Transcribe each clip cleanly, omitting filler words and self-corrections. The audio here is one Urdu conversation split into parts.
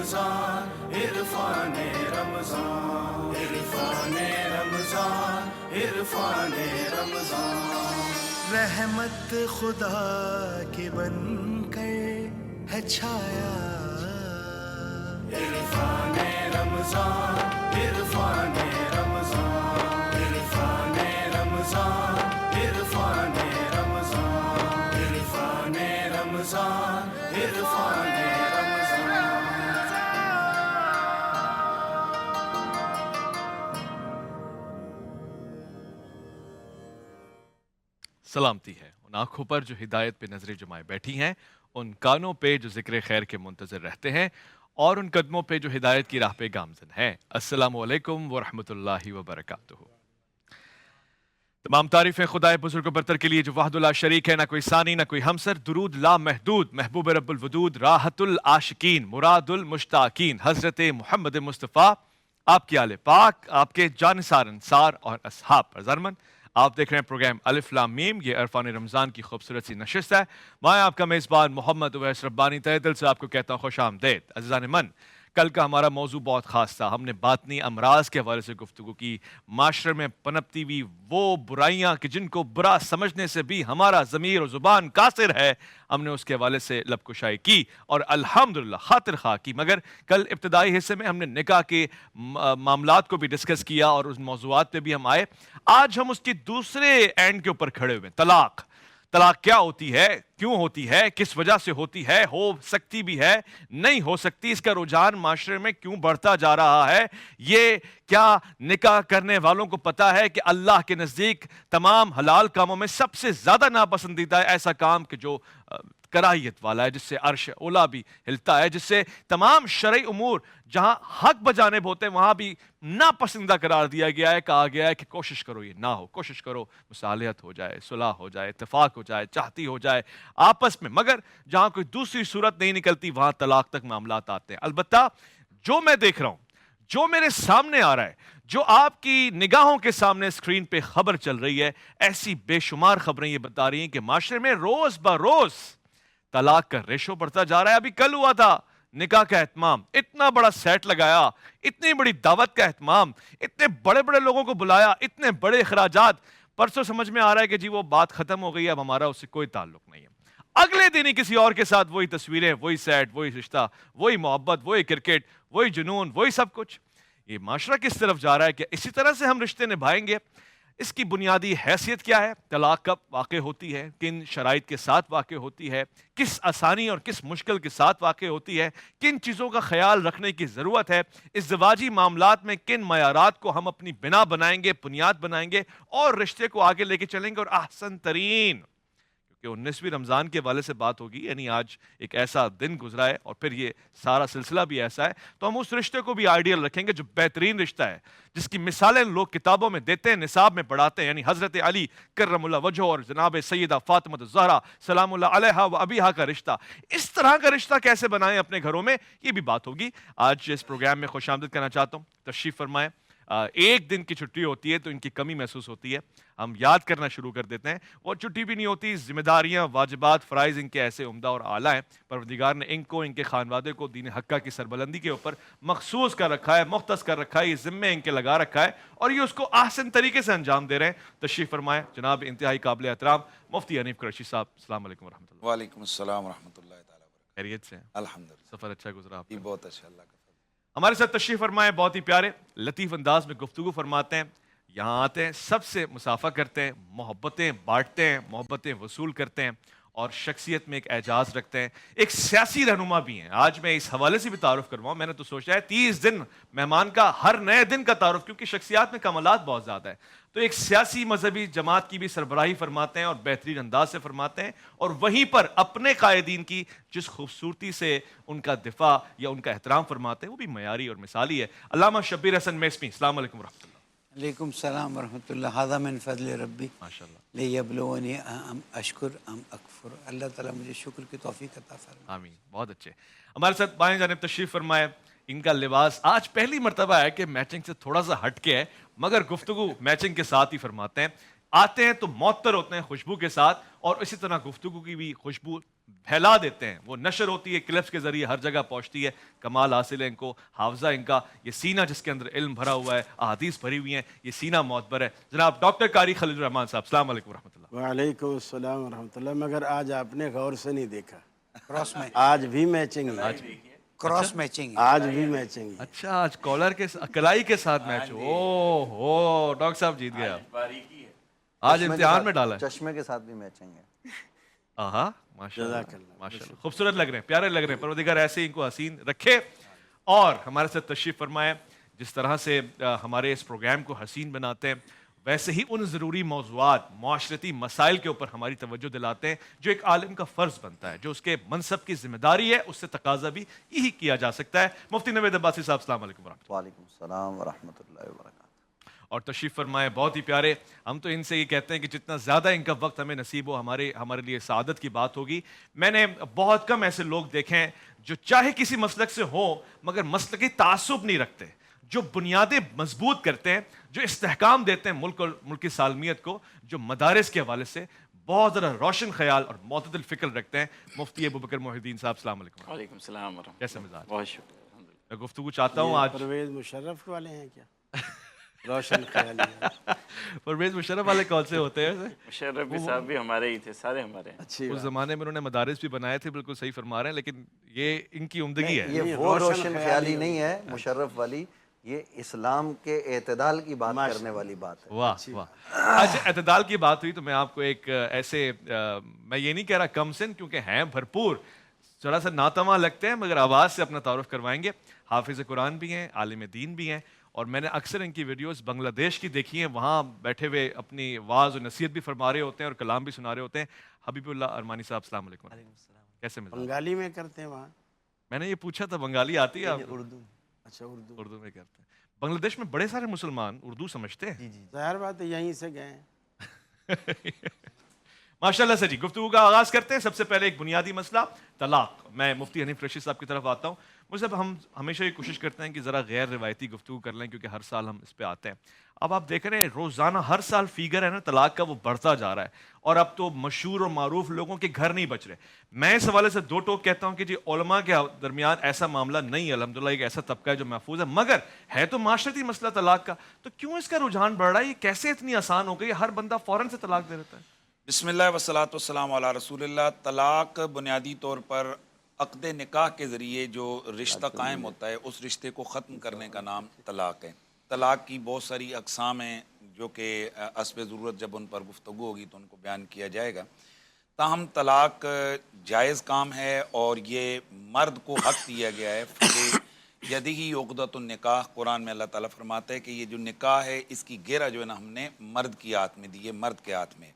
رمضان عرفان رمضان عرفان رمضان عرفان رمضان رحمت خدا کے بن کر ہے چھایا عرفان رمضان عرفان رمضان عرفان رمضان عرفان رمضان عرفان رمضان عرفان سلامتی ہے ان آنکھوں پر جو ہدایت پہ نظریں جمائے بیٹھی ہیں، ان کانوں پہ جو ذکر خیر کے منتظر رہتے ہیں، اور ان قدموں پہ جو ہدایت کی راہ پہ گامزن ہیں۔ السلام علیکم ورحمۃ اللہ وبرکاتہ۔ تمام تعریفیں خدائے بزرگ و برتر کے لیے جو وحدہ لا شریک ہے، نہ کوئی ثانی نہ کوئی ہمسر۔ درود لا محدود محبوب رب الودود، راحت العاشقین مراد المشتاقین، حضرت محمد مصطفیٰ، آپ کی آل پاک، آپ کے جانثار انصار اور اصحاب پر ضرمن۔ آپ دیکھ رہے ہیں پروگرام الف لام میم، یہ عرفان رمضان کی خوبصورت سی نشست ہے۔ میں آپ کا میزبان محمد اویس ربانی تہہ دل سے آپ کو کہتا ہوں خوش آمدید۔ عزیزان من، کل کا ہمارا موضوع بہت خاص تھا۔ ہم نے باطنی امراض کے حوالے سے گفتگو کی، معاشرے میں پنپتی ہوئی وہ برائیاں کہ جن کو برا سمجھنے سے بھی ہمارا ضمیر و زبان قاصر ہے، ہم نے اس کے حوالے سے لب کشائی کی اور الحمدللہ خاطر خواہ کی۔ مگر کل ابتدائی حصے میں ہم نے نکاح کے معاملات کو بھی ڈسکس کیا اور اس موضوعات پہ بھی ہم آئے۔ آج ہم اس کی دوسرے اینڈ کے اوپر کھڑے ہوئے، طلاق۔ طلاق کیا ہوتی ہے، کیوں ہوتی ہے، کس وجہ سے ہوتی ہے، ہو سکتی بھی ہے، نہیں ہو سکتی، اس کا رجحان معاشرے میں کیوں بڑھتا جا رہا ہے، یہ کیا نکاح کرنے والوں کو پتا ہے کہ اللہ کے نزدیک تمام حلال کاموں میں سب سے زیادہ ناپسندیدہ ہے ایسا کام کہ جو کراہیت والا ہے، جس سے عرش اولا بھی ہلتا ہے، جس سے تمام شرعی امور جہاں حق بجانب ہوتے ہیں وہاں بھی ناپسندیدہ قرار دیا گیا ہے، کہا گیا ہے کہ کوشش کرو یہ نہ ہو، کوشش کرو مصالحت ہو جائے، صلح ہو جائے، اتفاق ہو جائے، چاہتی ہو جائے آپس میں، مگر جہاں کوئی دوسری صورت نہیں نکلتی وہاں طلاق تک معاملات آتے ہیں۔ البتہ جو میں دیکھ رہا ہوں، جو میرے سامنے آ رہا ہے، جو آپ کی نگاہوں کے سامنے اسکرین پہ خبر چل رہی ہے، ایسی بے شمار خبریں یہ بتا رہی ہیں کہ معاشرے میں روز بروز طلاق کا ریشو بڑھتا جا رہا ہے۔ ابھی کل ہوا تھا نکاح کا اہتمام، اتنا بڑا سیٹ لگایا، اتنی بڑی دعوت کا اہتمام، اتنے بڑے بڑے لوگوں کو بلایا، اتنے بڑے اخراجات، پرسوں سمجھ میں آ رہا ہے کہ جی وہ بات ختم ہو گئی ہے، اب ہمارا اس سے کوئی تعلق نہیں ہے۔ اگلے دن ہی کسی اور کے ساتھ وہی تصویریں، وہی سیٹ، وہی رشتہ، وہی محبت، وہی کرکٹ، وہی جنون، وہی سب کچھ۔ یہ معاشرہ کس طرف جا رہا ہے؟ کہ اسی طرح سے ہم رشتے نبھائیں گے؟ اس کی بنیادی حیثیت کیا ہے؟ طلاق کب واقع ہوتی ہے؟ کن شرائط کے ساتھ واقع ہوتی ہے؟ کس آسانی اور کس مشکل کے ساتھ واقع ہوتی ہے؟ کن چیزوں کا خیال رکھنے کی ضرورت ہے؟ ازدواجی معاملات میں کن معیارات کو ہم اپنی بنا بنائیں گے، بنیاد بنائیں گے اور رشتے کو آگے لے کے چلیں گے؟ اور احسن ترین، کہ 19ویں رمضان کے حوالے سے بات ہوگی، یعنی آج ایک ایسا دن گزرا ہے اور پھر یہ سارا سلسلہ بھی ایسا ہے، تو ہم اس رشتے کو بھی آئیڈیل رکھیں گے جو بہترین رشتہ ہے، جس کی مثالیں لوگ کتابوں میں دیتے ہیں، نصاب میں پڑھاتے ہیں، یعنی حضرت علی کرم اللہ وجہہ اور جناب سیدہ فاطمہ الزہرا سلام اللہ علیہا و ابیہا کا رشتہ، اس طرح کا رشتہ کیسے بنائیں اپنے گھروں میں، یہ بھی بات ہوگی۔ آج اس پروگرام میں خوش آمدید کرنا چاہتا ہوں، تشریف فرمائیں۔ ایک دن کی چھٹی ہوتی ہے تو ان کی کمی محسوس ہوتی ہے، ہم یاد کرنا شروع کر دیتے ہیں، وہ چھٹی بھی نہیں ہوتی، ذمہ داریاں، واجبات، فرائض ان کے ایسے عمدہ اور اعلیٰ ہیں، پروردگار نے ان کو، ان کے خانوادے کو دین حقہ کی سربلندی کے اوپر مخصوص کر رکھا ہے، مختص کر رکھا ہے، یہ ذمے ان کے لگا رکھا ہے اور یہ اس کو احسن طریقے سے انجام دے رہے ہیں۔ تشریف فرمائیں جناب انتہائی قابل احترام مفتی حنیف قریشی صاحب، السلام علیکم ورحمۃ اللہ۔ وعلیکم السلام ورحمۃ اللہ تعالیٰ وبرکاتہ۔ خیریت سے ہیں؟ الحمدللہ، سفر اچھا گزرا آپ کا؟ جی بہت اچھا، اللہ کا فضل۔ ہمارے ساتھ تشریف فرمائے، بہت ہی پیارے لطیف انداز میں گفتگو فرماتے ہیں، یہاں آتے ہیں، سب سے مسافہ کرتے ہیں، محبتیں بانٹتے ہیں، محبتیں وصول کرتے ہیں اور شخصیت میں ایک اعجاز رکھتے ہیں، ایک سیاسی رہنما بھی ہیں۔ آج میں اس حوالے سے بھی تعارف کرواؤں، میں نے تو سوچا ہے 30 دن مہمان کا ہر نئے دن کا تعارف، کیونکہ شخصیات میں کمالات بہت زیادہ ہے، تو ایک سیاسی مذہبی جماعت کی بھی سربراہی فرماتے ہیں اور بہترین انداز سے فرماتے ہیں، اور وہیں پر اپنے قائدین کی جس خوبصورتی سے ان کا دفاع یا ان کا احترام فرماتے ہیں وہ بھی معیاری اور مثالی ہے۔ علامہ شبیر حسن میسمی، السلام علیکم ورحمۃ اللہ۔ علیکم السلام ورحمۃ اللہ۔ ھذا من فضل ربی ماشاءاللہ، لیبلونی ام اشکر ام اکفر۔ اللہ تعالیٰ مجھے شکر کی توفیق عطا فرمائے۔ آمین، بہت اچھے۔ ہمارے ساتھ بائیں جانب تشریف فرمائے، ان کا لباس آج پہلی مرتبہ ہے کہ میچنگ سے تھوڑا سا ہٹ کے ہے، مگر گفتگو میچنگ کے ساتھ ہی فرماتے ہیں، آتے ہیں تو معطر ہوتے ہیں خوشبو کے ساتھ، اور اسی طرح گفتگو کی بھی خوشبو پھیلا دیتے ہیں، وہ نشر ہوتی ہے کلپس کے ذریعے، ہر جگہ پہنچتی ہے، کمال حاصل ہے ان کو، حافظہ ان کا، یہ سینہ جس کے اندر علم بھرا ہوا ہے، احادیث بھری ہوئی ہیں، یہ سینہ معتبر ہے۔ جناب ڈاکٹر قاری خلیل الرحمان صاحب، السلام علیکم ورحمۃ اللہ۔ وعلیکم السلام ورحمۃ اللہ۔ مگر آج آپ نے غور سے نہیں دیکھا، کراس میں آج بھی میچنگ ہے، کراس میچنگ ہے۔ آج بھی میچنگ ہے۔ اچھا آج کالر کے کلائی کے ساتھ میچ او ہو، ڈاکٹر صاحب جیت گیا آج امتحان میں ڈالا ہے۔ چشمے کے ساتھ بھی میچنگ ہے۔ آہا ماشاءاللہ ماشاءاللہ، خوبصورت لگ رہے ہیں، پیارے لگ رہے ہیں، پروردگار ایسے ہی ان کو حسین رکھے اور ہمارے ساتھ تشریف فرمائے۔ جس طرح سے ہمارے اس پروگرام کو حسین بناتے ہیں، ویسے ہی ان ضروری موضوعات، معاشرتی مسائل کے اوپر ہماری توجہ دلاتے ہیں جو ایک عالم کا فرض بنتا ہے، جو اس کے منصب کی ذمہ داری ہے، اس سے تقاضا بھی یہی کیا جا سکتا ہے۔ مفتی نوید عباسی صاحب، السلام علیکم ورحمۃ اللہ۔ وعلیکم السلام ورحمۃ اللہ وبرکاتہ۔ اور تشریف فرمائے، بہت ہی پیارے، ہم تو ان سے یہ کہتے ہیں کہ جتنا زیادہ ان کا وقت ہمیں نصیب ہو، ہمارے لیے سعادت کی بات ہوگی۔ میں نے بہت کم ایسے لوگ دیکھے ہیں جو چاہے کسی مسلک سے ہوں مگر مسلکی تعصب نہیں رکھتے، جو بنیادیں مضبوط کرتے ہیں، جو استحکام دیتے ہیں ملک اور ملک کی سالمیت کو، جو مدارس کے حوالے سے بہت ذرا روشن خیال اور معتدل فکر رکھتے ہیں۔ مفتی ابوبکر محی الدین صاحب، السلام علیکم۔ وعلیکم السلام ورحمۃ کیسے مزاج؟ بہت شکریہ الحمدللہ۔ میں گفتگو چاہتا ہوں آج پرویز مشرف والے ہیں کیا؟ روشن خیالی ہے۔ پرویز مشرف والے کون سے ہوتے ہیں؟ مشرف بھی صاحب بھی ہمارے ہی تھے، سارے ہمارے ہیں۔ اچھی اس زمانے میں انہوں نے مدارس بھی بنائے تھے، بالکل صحیح فرما رہے ہیں، لیکن یہ ان کی عمدگی ہے۔ یہ وہ روشن خیالی نہیں ہے مشرف والی، یہ اسلام کے اعتدال کی بات کرنے والی بات ہے۔ واہ واہ۔ اچھا اعتدال کی بات ہوئی تو میں آپ کو ایک ایسے، میں یہ نہیں کہہ رہا کم سن، کیونکہ ہیں بھرپور، ذرا سا ناتواں لگتے ہیں مگر آواز سے اپنا تعارف کروائیں گے۔ حافظ قرآن بھی ہیں، عالم دین بھی ہیں، اور میں نے اکثر ان کی ویڈیوز بنگلہ دیش کی دیکھی ہیں، وہاں بیٹھے ہوئے اپنی واعظ و نصیحت بھی فرما رہے ہوتے ہیں اور کلام بھی سنا رہے ہوتے ہیں۔ حبیب اللہ ارمانی صاحب، السلام علیکم۔ کیسے مزاج؟ بنگالی میں کرتے ہیں وہاں؟ میں نے یہ پوچھا تھا، بنگالی آتی ہے آپ کو؟ اردو۔ اچھا اردو اردو میں کرتے ہیں۔ بنگلہ دیش میں بڑے سارے مسلمان اردو سمجھتے ہیں۔ ظاہر بات ہے، یہیں سے گئے ہیں۔ ماشاءاللہ سے جی، گفتگو کا آغاز کرتے ہیں۔ سب سے پہلے ایک بنیادی مسئلہ طلاق۔ میں مفتی حنیف رشید صاحب کی طرف آتا ہوں۔ مجھ سے ہم ہمیشہ یہ کوشش کرتے ہیں کہ ذرا غیر روایتی گفتگو کر لیں، کیونکہ ہر سال ہم اس پہ آتے ہیں۔ اب آپ دیکھ رہے ہیں روزانہ ہر سال فیگر ہے نا طلاق کا، وہ بڑھتا جا رہا ہے، اور اب تو مشہور اور معروف لوگوں کے گھر نہیں بچ رہے۔ میں اس حوالے سے دو ٹوک کہتا ہوں کہ جی علماء کے درمیان ایسا معاملہ نہیں ہے، الحمدللہ ایک ایسا طبقہ ہے جو محفوظ ہے، مگر ہے تو معاشرتی مسئلہ طلاق کا، تو کیوں اس کا رجحان بڑھ رہا ہے؟ یہ کیسے اتنی آسان ہو گئی، ہر بندہ فوراً سے طلاق دے دیتا ہے؟ بسم اللہ والصلاۃ والسلام علی رسول اللہ۔ طلاق بنیادی طور پر عقد نکاح کے ذریعے جو رشتہ قائم ہوتا ہے، اس رشتے کو ختم کرنے کا نام طلاق ہے۔ طلاق کی بہت ساری اقسام ہیں جو کہ حسب ضرورت جب ان پر گفتگو ہوگی تو ان کو بیان کیا جائے گا۔ تاہم طلاق جائز کام ہے، اور یہ مرد کو حق دیا گیا ہے۔ یدی عقدۃ النکاح، قرآن میں اللہ تعالیٰ فرماتا ہے کہ یہ جو نکاح ہے اس کی گرہ جو ہے نا ہم نے مرد کی ہاتھ میں دی ہے، مرد کے ہاتھ میں۔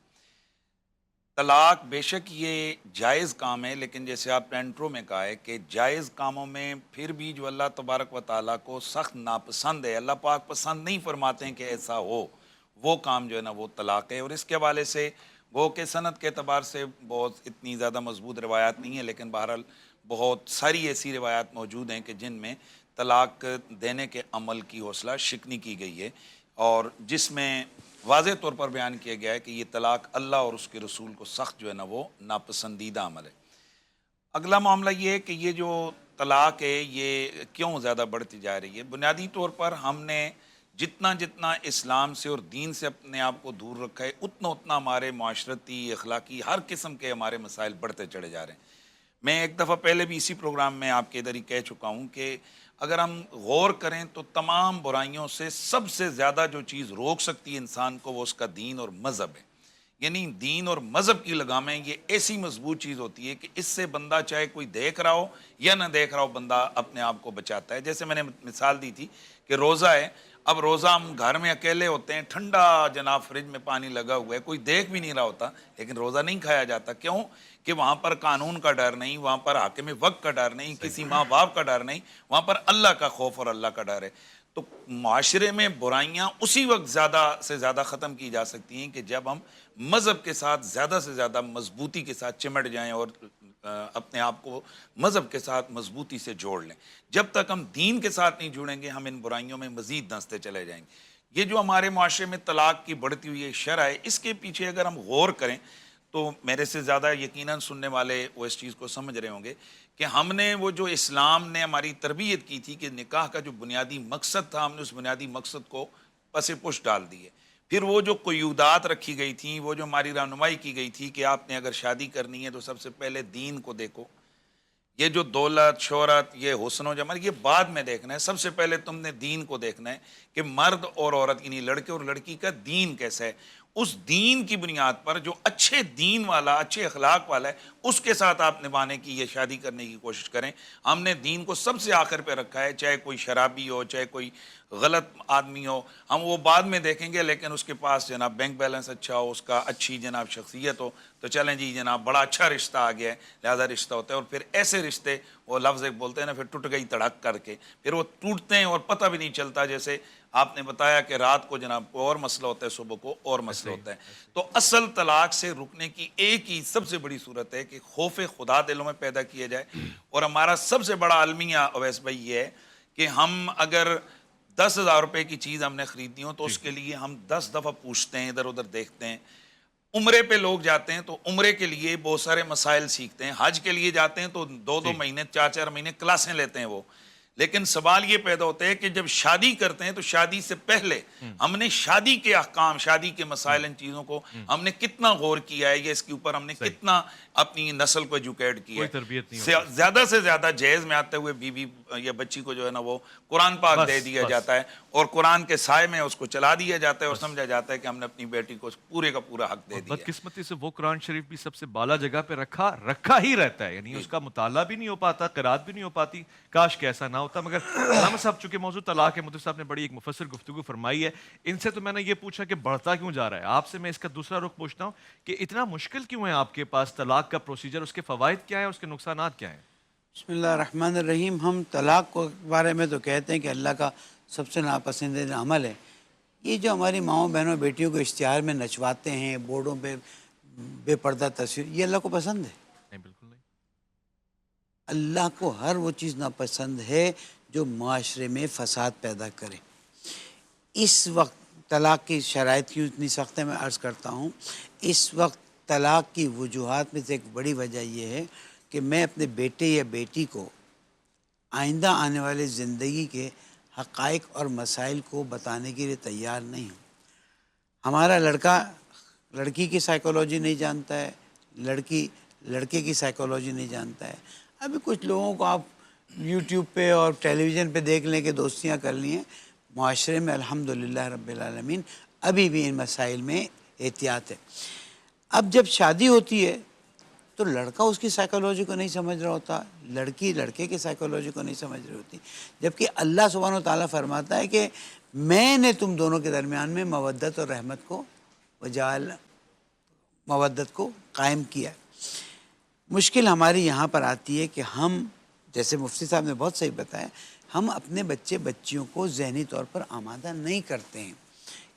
طلاق بے شک یہ جائز کام ہے، لیکن جیسے آپ نے انٹرو میں کہا ہے کہ جائز کاموں میں پھر بھی جو اللہ تبارک و تعالیٰ کو سخت ناپسند ہے، اللہ پاک پسند نہیں فرماتے ہیں کہ ایسا ہو، وہ کام جو ہے نا وہ طلاق ہے۔ اور اس کے حوالے سے گو کہ سند کے اعتبار سے بہت اتنی زیادہ مضبوط روایات نہیں ہیں، لیکن بہرحال بہت ساری ایسی روایات موجود ہیں کہ جن میں طلاق دینے کے عمل کی حوصلہ شکنی کی گئی ہے، اور جس میں واضح طور پر بیان کیا گیا ہے کہ یہ طلاق اللہ اور اس کے رسول کو سخت جو ہے نا وہ ناپسندیدہ عمل ہے۔ اگلا معاملہ یہ ہے کہ یہ جو طلاق ہے یہ کیوں زیادہ بڑھتی جا رہی ہے؟ بنیادی طور پر ہم نے جتنا اسلام سے اور دین سے اپنے آپ کو دور رکھا ہے، اتنا ہمارے معاشرتی، اخلاقی، ہر قسم کے ہمارے مسائل بڑھتے چڑھے جا رہے ہیں۔ میں ایک دفعہ پہلے بھی اسی پروگرام میں آپ کے ادھر ہی کہہ چکا ہوں کہ اگر ہم غور کریں تو تمام برائیوں سے سب سے زیادہ جو چیز روک سکتی ہے انسان کو، وہ اس کا دین اور مذہب ہے۔ یعنی دین اور مذہب کی لگامیں یہ ایسی مضبوط چیز ہوتی ہے کہ اس سے بندہ چاہے کوئی دیکھ رہا ہو یا نہ دیکھ رہا ہو، بندہ اپنے آپ کو بچاتا ہے۔ جیسے میں نے مثال دی تھی کہ روزہ ہے، اب روزہ ہم گھر میں اکیلے ہوتے ہیں، ٹھنڈا جناب فریج میں پانی لگا ہوا ہے، کوئی دیکھ بھی نہیں رہا ہوتا، لیکن روزہ نہیں کھایا جاتا۔ کیوں؟ کہ وہاں پر قانون کا ڈر نہیں، وہاں پر حاکم وقت کا ڈر نہیں، کسی ماں باپ کا ڈر نہیں، وہاں پر اللہ کا خوف اور اللہ کا ڈر ہے۔ تو معاشرے میں برائیاں اسی وقت زیادہ سے زیادہ ختم کی جا سکتی ہیں کہ جب ہم مذہب کے ساتھ زیادہ سے زیادہ مضبوطی کے ساتھ چمٹ جائیں اور اپنے آپ کو مذہب کے ساتھ مضبوطی سے جوڑ لیں۔ جب تک ہم دین کے ساتھ نہیں جڑیں گے، ہم ان برائیوں میں مزید دھنستے چلے جائیں گے۔ یہ جو ہمارے معاشرے میں طلاق کی بڑھتی ہوئی شرح ہے، اس کے پیچھے اگر ہم غور کریں تو میرے سے زیادہ یقیناً سننے والے وہ اس چیز کو سمجھ رہے ہوں گے کہ ہم نے وہ جو اسلام نے ہماری تربیت کی تھی کہ نکاح کا جو بنیادی مقصد تھا، ہم نے اس بنیادی مقصد کو پس پش ڈال دیے. پھر وہ جو قیودات رکھی گئی تھیں، وہ جو ہماری رہنمائی کی گئی تھی کہ آپ نے اگر شادی کرنی ہے تو سب سے پہلے دین کو دیکھو، یہ جو دولت شہرت یہ حسن و جمال یہ بعد میں دیکھنا ہے، سب سے پہلے تم نے دین کو دیکھنا ہے کہ مرد اور عورت یعنی لڑکے اور لڑکی کا دین کیسا ہے. اس دین کی بنیاد پر جو اچھے دین والا اچھے اخلاق والا ہے اس کے ساتھ آپ نبھانے کی یہ شادی کرنے کی کوشش کریں. ہم نے دین کو سب سے آخر پہ رکھا ہے، چاہے کوئی شرابی ہو چاہے کوئی غلط آدمی ہو، ہم وہ بعد میں دیکھیں گے، لیکن اس کے پاس جناب بینک بیلنس اچھا ہو، اس کا اچھی جناب شخصیت ہو تو چلیں جی جناب بڑا اچھا رشتہ آ گیا ہے، لہذا رشتہ ہوتا ہے. اور پھر ایسے رشتے وہ لفظ ایک بولتے ہیں نا، پھر ٹوٹ گئی تڑک کر کے، پھر وہ ٹوٹتے ہیں اور پتہ بھی نہیں چلتا. جیسے آپ نے بتایا کہ رات کو جناب کو اور مسئلہ ہوتا ہے، صبح کو اور مسئلہ ہوتا ہے. تو اصل طلاق سے رکنے کی ایک ہی سب سے بڑی صورت ہے کہ خوف خدا دلوں میں پیدا کیا جائے. اور ہمارا سب سے بڑا المیہ اویس بھائی یہ ہے کہ ہم اگر 10,000 روپے کی چیز ہم نے خریدنی ہو تو اس کے لیے ہم 10 دفعہ پوچھتے ہیں، ادھر ادھر دیکھتے ہیں. عمرے پہ لوگ جاتے ہیں تو عمرے کے لیے بہت سارے مسائل سیکھتے ہیں. حج کے لیے جاتے ہیں تو 2 مہینے 4 مہینے کلاسیں لیتے ہیں وہ. لیکن سوال یہ پیدا ہوتا ہے کہ جب شادی کرتے ہیں تو شادی سے پہلے ہم نے شادی کے احکام، شادی کے مسائل، ان چیزوں کو ہم نے کتنا غور کیا ہے، یا اس کے اوپر ہم نے کتنا اپنی نسل کو ایجوکیٹ کیا ہے. زیادہ سے زیادہ جہیز میں آتے ہوئے بیوی یا بچی کو جو ہے نا وہ قرآن پاک دے دیا جاتا ہے اور قرآن کے سائے میں اس کو چلا دیا جاتا ہے اور سمجھا جاتا ہے کہ ہم نے اپنی بیٹی کو پورے کا پورا حق دے دیا. بدقسمتی سے وہ قرآن شریف بھی سب سے بالا جگہ پہ رکھا ہی رہتا ہے، یعنی اس کا مطالعہ بھی نہیں ہو پاتا، قرات بھی نہیں ہو پاتی. کاش کہ ایسا نہ ہوتا. مگر علامہ صاحب چونکہ موضوع طلاق ہے، مدیر صاحب نے بڑی ایک مفصل گفتگو فرمائی ہے. ان سے تو میں نے یہ پوچھا کہ بڑھتا کیوں جا رہا ہے، آپ سے میں اس کا دوسرا رخ پوچھتا ہوں کہ اتنا مشکل کیوں ہے آپ کے پاس طلاق کا پروسیجر، اس کے فوائد کیا ہیں، اس کے نقصانات کیا ہیں؟ بسم اللہ الرحمن الرحیم. ہم طلاق کو بارے میں تو کہتے ہیں کہ اللہ کا سب سے ناپسندیدہ عمل ہے. یہ جو ہماری ماؤں بہنوں بیٹیوں کو اشتہار میں نچواتے ہیں، بورڈوں پہ بے پردہ تصویر، یہ اللہ کو پسند ہے؟ نہیں، بالکل نہیں. اللہ کو ہر وہ چیز ناپسند ہے جو معاشرے میں فساد پیدا کرے. اس وقت طلاق کی شرائط کیوں اتنی سخت ہے میں عرض کرتا ہوں. اس وقت طلاق کی وجوہات میں سے ایک بڑی وجہ یہ ہے کہ میں اپنے بیٹے یا بیٹی کو آئندہ آنے والے زندگی کے حقائق اور مسائل کو بتانے کے لیے تیار نہیں ہوں. ہمارا لڑکا لڑکی کی سائیکولوجی نہیں جانتا ہے، لڑکی لڑکے کی سائیکولوجی نہیں جانتا ہے. ابھی کچھ لوگوں کو آپ یوٹیوب پہ اور ٹیلی ویژن پہ دیکھ لیں کہ دوستیاں کر لی ہیں. معاشرے میں الحمدللہ رب العالمین ابھی بھی ان مسائل میں احتیاط ہے. اب جب شادی ہوتی ہے تو لڑکا اس کی سائیکولوجی کو نہیں سمجھ رہا ہوتا، لڑکی لڑکے کی سائیکولوجی کو نہیں سمجھ رہی ہوتی. جبکہ اللہ سبحانہ و تعالیٰ فرماتا ہے کہ میں نے تم دونوں کے درمیان میں مودت اور رحمت کو مودت کو قائم کیا. مشکل ہماری یہاں پر آتی ہے کہ ہم، جیسے مفتی صاحب نے بہت صحیح بتایا، ہم اپنے بچے بچیوں کو ذہنی طور پر آمادہ نہیں کرتے ہیں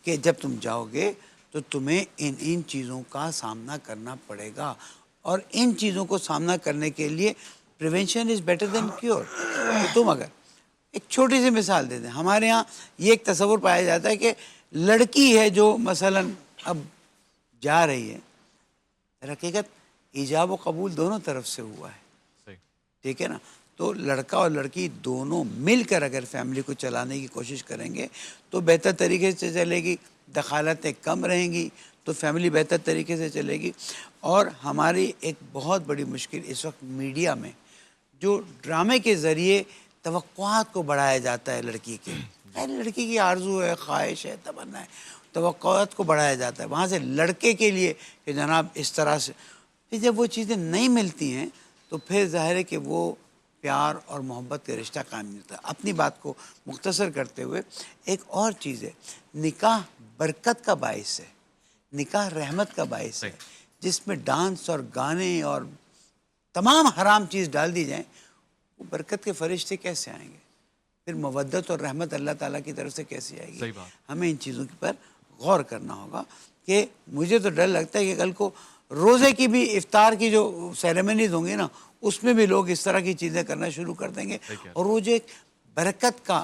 کہ جب تم جاؤ گے تو تمہیں ان چیزوں کا سامنا کرنا پڑے گا، اور ان چیزوں کو سامنا کرنے کے لیے prevention is better than cure. تم اگر ایک چھوٹی سی مثال دے دیں، ہمارے ہاں یہ ایک تصور پایا جاتا ہے کہ لڑکی ہے جو مثلاً اب جا رہی ہے، در حقیقت ایجاب و قبول دونوں طرف سے ہوا ہے، ٹھیک ہے نا. تو لڑکا اور لڑکی دونوں مل کر اگر فیملی کو چلانے کی کوشش کریں گے تو بہتر طریقے سے چلے گی، دخالتیں کم رہیں گی تو فیملی بہتر طریقے سے چلے گی. اور ہماری ایک بہت بڑی مشکل اس وقت میڈیا میں جو ڈرامے کے ذریعے توقعات کو بڑھایا جاتا ہے لڑکی کے، لڑکی کی آرزو ہے، خواہش ہے، تمنا ہے، توقعات کو بڑھایا جاتا ہے وہاں سے لڑکے کے لیے کہ جناب اس طرح سے. پھر جب وہ چیزیں نہیں ملتی ہیں تو پھر ظاہر ہے کہ وہ پیار اور محبت کا رشتہ قائم نہیں ہوتا. اپنی بات کو مختصر کرتے ہوئے ایک اور چیز ہے، نکاح برکت کا باعث ہے، نکاح رحمت کا باعث ہے. جس میں ڈانس اور گانے اور تمام حرام چیز ڈال دی جائیں، وہ برکت کے فرشتے کیسے آئیں گے؟ پھر مودت اور رحمت اللہ تعالیٰ کی طرف سے کیسے آئے گی؟ ہمیں ان چیزوں پر غور کرنا ہوگا. کہ مجھے تو ڈر لگتا ہے کہ کل کو روزے کی بھی افطار کی جو سیریمنیز ہوں گی نا، اس میں بھی لوگ اس طرح کی چیزیں کرنا شروع کر دیں گے، اور وہ جو ایک برکت کا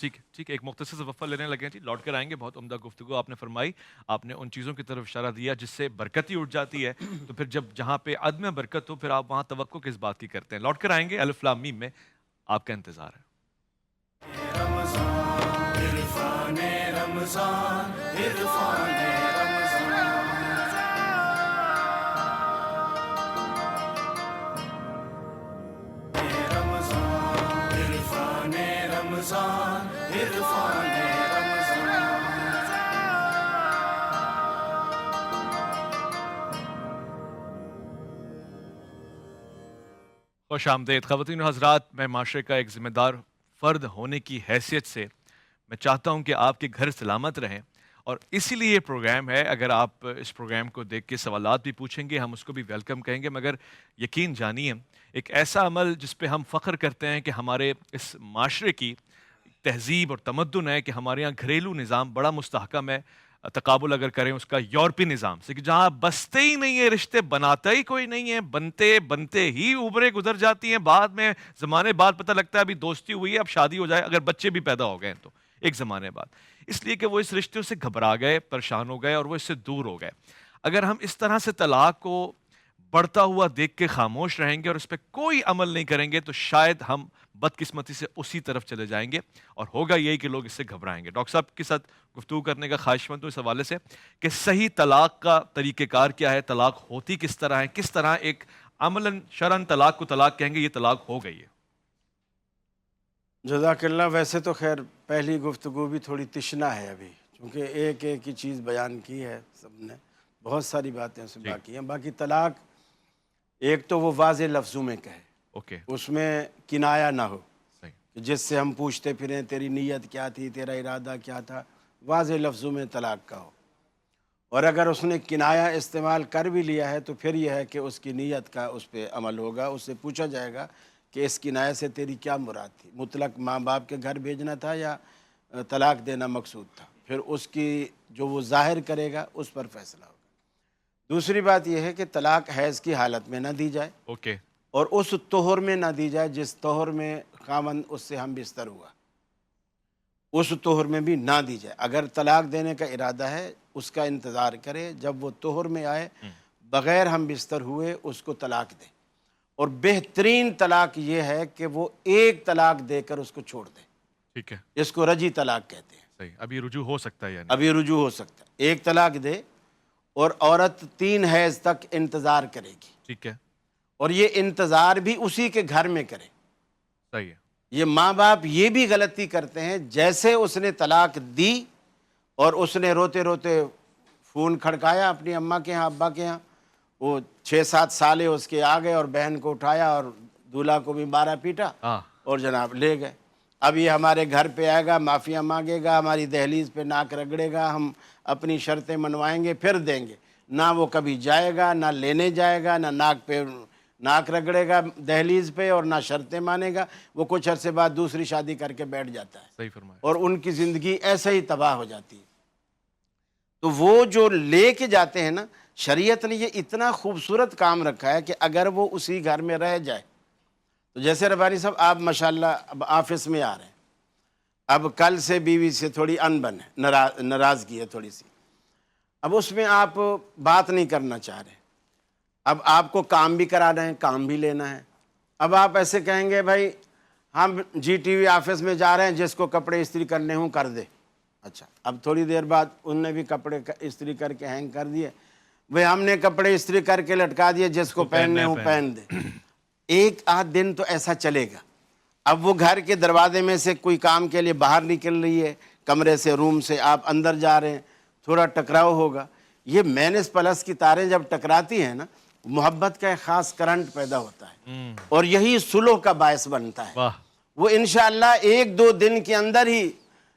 ٹھیک ہے ٹھیک ہے، ایک مختصر سے وقفہ لینے لگے ہیں جی، لوٹ کر آئیں گے. بہت عمدہ گفتگو آپ نے فرمائی، آپ نے ان چیزوں کی طرف اشارہ دیا جس سے برکت ہی اٹھ جاتی ہے، تو پھر جب جہاں پہ عدم برکت ہو پھر آپ وہاں توقع کس بات کی کرتے ہیں. لوٹ کر آئیں گے، الف لام میم میں آپ کا انتظار ہے. عرفان رمضان عرفان رمضان رمضان عرفان خوش آمدید خواتین و حضرات. میں معاشرے کا ایک ذمہ دار فرد ہونے کی حیثیت سے میں چاہتا ہوں کہ آپ کے گھر سلامت رہیں، اور اسی لیے یہ پروگرام ہے. اگر آپ اس پروگرام کو دیکھ کے سوالات بھی پوچھیں گے ہم اس کو بھی ویلکم کہیں گے، مگر یقین جانیے ایک ایسا عمل جس پہ ہم فخر کرتے ہیں کہ ہمارے اس معاشرے کی تہذیب اور تمدن ہے کہ ہمارے یہاں گھریلو نظام بڑا مستحکم ہے. تقابل اگر کریں اس کا یورپی نظام سے کہ جہاں بستے ہی نہیں ہیں رشتے، بناتا ہی کوئی نہیں ہے، بنتے بنتے ہی عمریں گزر جاتی ہیں، بعد میں زمانے بعد پتہ لگتا ہے ابھی دوستی ہوئی ہے اب شادی ہو جائے، اگر بچے بھی پیدا ہو گئے تو ایک زمانے بعد، اس لیے کہ وہ اس رشتے سے گھبرا گئے، پریشان ہو گئے اور وہ اس سے دور ہو گئے. اگر ہم اس طرح سے طلاق کو بڑھتا ہوا دیکھ کے خاموش رہیں گے اور اس پہ کوئی عمل نہیں کریں گے تو شاید ہم بدقسمتی سے اسی طرف چلے جائیں گے، اور ہوگا یہی کہ لوگ اس سے گھبرائیں گے. ڈاکٹر صاحب کے ساتھ گفتگو کرنے کا خواہش مند ہوں اس حوالے سے کہ صحیح طلاق کا طریقہ کار کیا ہے، طلاق ہوتی کس طرح ہے، کس طرح ایک عملاً شرعاً طلاق کو طلاق کہیں گے یہ طلاق ہو گئی ہے. جزاک اللہ. ویسے تو خیر پہلی گفتگو بھی تھوڑی تشنا ہے ابھی، چونکہ ایک ایک ہی چیز بیان کی ہے سب نے، بہت ساری باتیں اس میں باقی ہیں. باقی طلاق ایک تو وہ واضح لفظوں میں کہے، اوکے اس میں کنایا نہ ہو صحیح. کہ جس سے ہم پوچھتے پھریں تیری نیت کیا تھی، تیرا ارادہ کیا تھا. واضح لفظوں میں طلاق کا ہو. اور اگر اس نے کنایا استعمال کر بھی لیا ہے تو پھر یہ ہے کہ اس کی نیت کا اس پہ عمل ہوگا. اس سے پوچھا جائے گا کہ اس کنایہ سے تیری کیا مراد تھی، مطلق ماں باپ کے گھر بھیجنا تھا یا طلاق دینا مقصود تھا. پھر اس کی جو وہ ظاہر کرے گا اس پر فیصلہ ہوگا. دوسری بات یہ ہے کہ طلاق حیض کی حالت میں نہ دی جائے، اوکے اور اس طہر میں نہ دی جائے جس طہر میں خاوند اس سے ہم بستر ہوا، اس طہر میں بھی نہ دی جائے. اگر طلاق دینے کا ارادہ ہے اس کا انتظار کرے، جب وہ طہر میں آئے بغیر ہم بستر ہوئے اس کو طلاق دے. اور بہترین طلاق یہ ہے کہ وہ ایک طلاق دے کر اس کو چھوڑ دے. ٹھیک ہے اس کو رجی طلاق کہتے ہیں. صحیح. ابھی رجوع ہو سکتا ہے یعنی ابھی رجوع ہو سکتا ہے. ایک طلاق دے اور عورت 3 حیض تک انتظار کرے گی، ٹھیک ہے اور یہ انتظار بھی اسی کے گھر میں کرے. صحیح ہے. یہ ماں باپ یہ بھی غلطی کرتے ہیں، جیسے اس نے طلاق دی اور اس نے روتے روتے فون کھڑکایا اپنی اماں کے ہاں ابا کے ہاں، وہ 6-7 سالے اس کے آ گئے اور بہن کو اٹھایا اور دولہا کو بھی 12 پیٹا ہاں اور جناب لے گئے. اب یہ ہمارے گھر پہ آئے گا، معافیاں مانگے گا، ہماری دہلیز پہ ناک رگڑے گا، ہم اپنی شرطیں منوائیں گے پھر دیں گے. نہ وہ کبھی جائے گا، نہ لینے جائے گا، نہ ناک پہ ناک رگڑے گا دہلیز پہ، اور نہ شرطیں مانے گا. وہ کچھ عرصے بعد دوسری شادی کر کے بیٹھ جاتا ہے صحیح فرمایا. اور ان کی زندگی ایسے ہی تباہ ہو جاتی ہے. تو وہ جو لے کے جاتے ہیں نا، شریعت نے یہ اتنا خوبصورت کام رکھا ہے کہ اگر وہ اسی گھر میں رہ جائے تو جیسے ربانی صاحب آپ ماشاءاللہ اب آفس میں آ رہے ہیں، اب کل سے بیوی سے تھوڑی انبن ہے، ناراضگی ہے تھوڑی سی، اب اس میں آپ بات نہیں کرنا چاہ رہے، اب آپ کو کام بھی کرانا ہے، کام بھی لینا ہے. اب آپ ایسے کہیں گے بھائی ہم جی ٹی وی آفس میں جا رہے ہیں، جس کو کپڑے استری کرنے ہوں کر دے. اچھا اب تھوڑی دیر بعد ان نے بھی کپڑے استری کر کے ہینگ کر دیے، بھئی ہم نے کپڑے استری کر کے لٹکا دیے، جس کو پہننے ہوں پہن دے. ایک آدھ دن تو ایسا چلے گا. اب وہ گھر کے دروازے میں سے کوئی کام کے لیے باہر نکل رہی ہے، کمرے سے روم سے آپ اندر جا رہے ہیں، تھوڑا ٹکراؤ ہوگا. یہ مائنس پلس کی تاریں جب ٹکراتی ہیں نا، محبت کا ایک خاص کرنٹ پیدا ہوتا ہے اور یہی صلح کا باعث بنتا ہے. واہ وہ انشاءاللہ 1-2 دن کے اندر ہی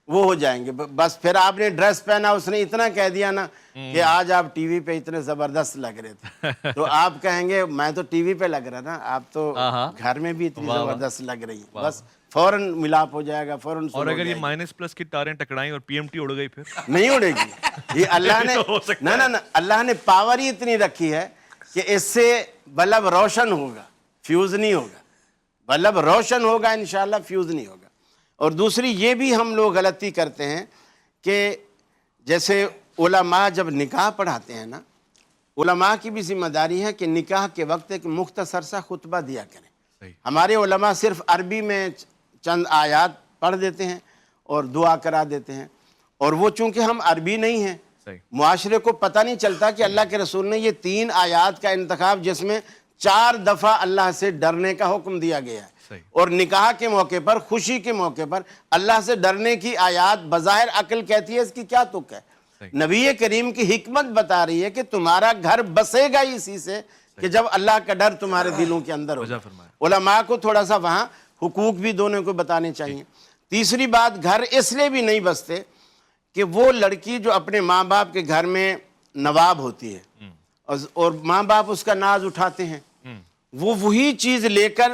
وہ ہو جائیں گے. بس پھر آپ نے ڈریس پہنا، اس نے اتنا کہہ دیا نا کہ آج آپ ٹی وی پہ اتنے زبردست لگ رہے تھے، تو آپ کہیں گے میں تو ٹی وی پہ لگ رہا نا، آپ تو گھر میں بھی اتنی زبردست لگ رہی ہیں. بس فوراً ملاپ ہو جائے گا، فوراً. اور اگر یہ مائنس پلس کی تاریں ٹکرائیں اور پی ایم ٹی اڑ گئی پھر نہیں اڑے گی. یہ اللہ نے نہ اللہ نے پاور ہی اتنی رکھی ہے کہ اس سے بلب روشن ہوگا، فیوز نہیں ہوگا. بلب روشن ہوگا انشاءاللہ، فیوز نہیں ہوگا. اور دوسری یہ بھی ہم لوگ غلطی کرتے ہیں کہ جیسے علماء جب نکاح پڑھاتے ہیں نا، علماء کی بھی ذمہ داری ہے کہ نکاح کے وقت ایک مختصر سا خطبہ دیا کریں. صحیح. ہمارے علماء صرف عربی میں چند آیات پڑھ دیتے ہیں اور دعا کرا دیتے ہیں، اور وہ چونکہ ہم عربی نہیں ہیں، صحیح. معاشرے کو پتہ نہیں چلتا کہ اللہ کے رسول نے یہ 3 آیات کا انتخاب جس میں 4 دفعہ اللہ سے ڈرنے کا حکم دیا گیا ہے، صحیح. اور نکاح کے موقع پر، خوشی کے موقع پر اللہ سے ڈرنے کی آیات بظاہر عقل کہتی ہے اس کی کیا تک ہے. نبی کریم کی حکمت بتا رہی ہے کہ تمہارا گھر بسے گا اسی سے کہ جب اللہ کا ڈر تمہارے دلوں کے اندر ہو. علماء کو تھوڑا سا وہاں حقوق بھی دونوں کو بتانے چاہیے. تیسری بات، گھر اس لیے بھی نہیں بستے کہ وہ لڑکی جو اپنے ماں باپ کے گھر میں نواب ہوتی ہے اور ماں باپ اس کا ناز اٹھاتے ہیں، وہ وہی چیز لے کر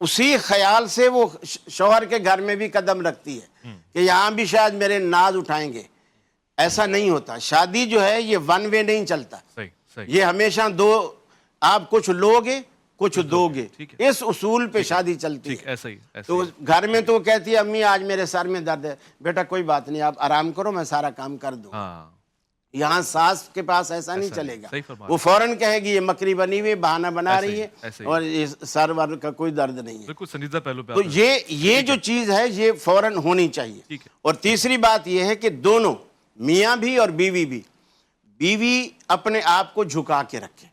اسی خیال سے وہ شوہر کے گھر میں بھی قدم رکھتی ہے کہ یہاں بھی شاید میرے ناز اٹھائیں گے. ایسا نہیں ہوتا. شادی جو ہے یہ ون وے نہیں چلتا، صحیح. صحیح. یہ ہمیشہ آپ کچھ لوگے کچھ دو گے، اس اصول پہ شادی چلتی ہے. ایسا ہی. تو گھر میں تو وہ کہتی ہے امی آج میرے سر میں درد ہے، بیٹا کوئی بات نہیں، آپ آرام کرو، میں سارا کام کر دوں. یہاں ساس کے پاس ایسا نہیں چلے گا، وہ فوراً کہے گی یہ مکری بنی ہوئی بہانہ بنا رہی ہے اور یہ سر ور کا کوئی درد نہیں ہے. بالکل سنجیدہ پہلو پہ. تو یہ جو چیز ہے یہ فوراً ہونی چاہیے. اور تیسری بات یہ ہے کہ دونوں میاں بھی اور بیوی بھی، بیوی اپنے آپ کو جھکا کے رکھے،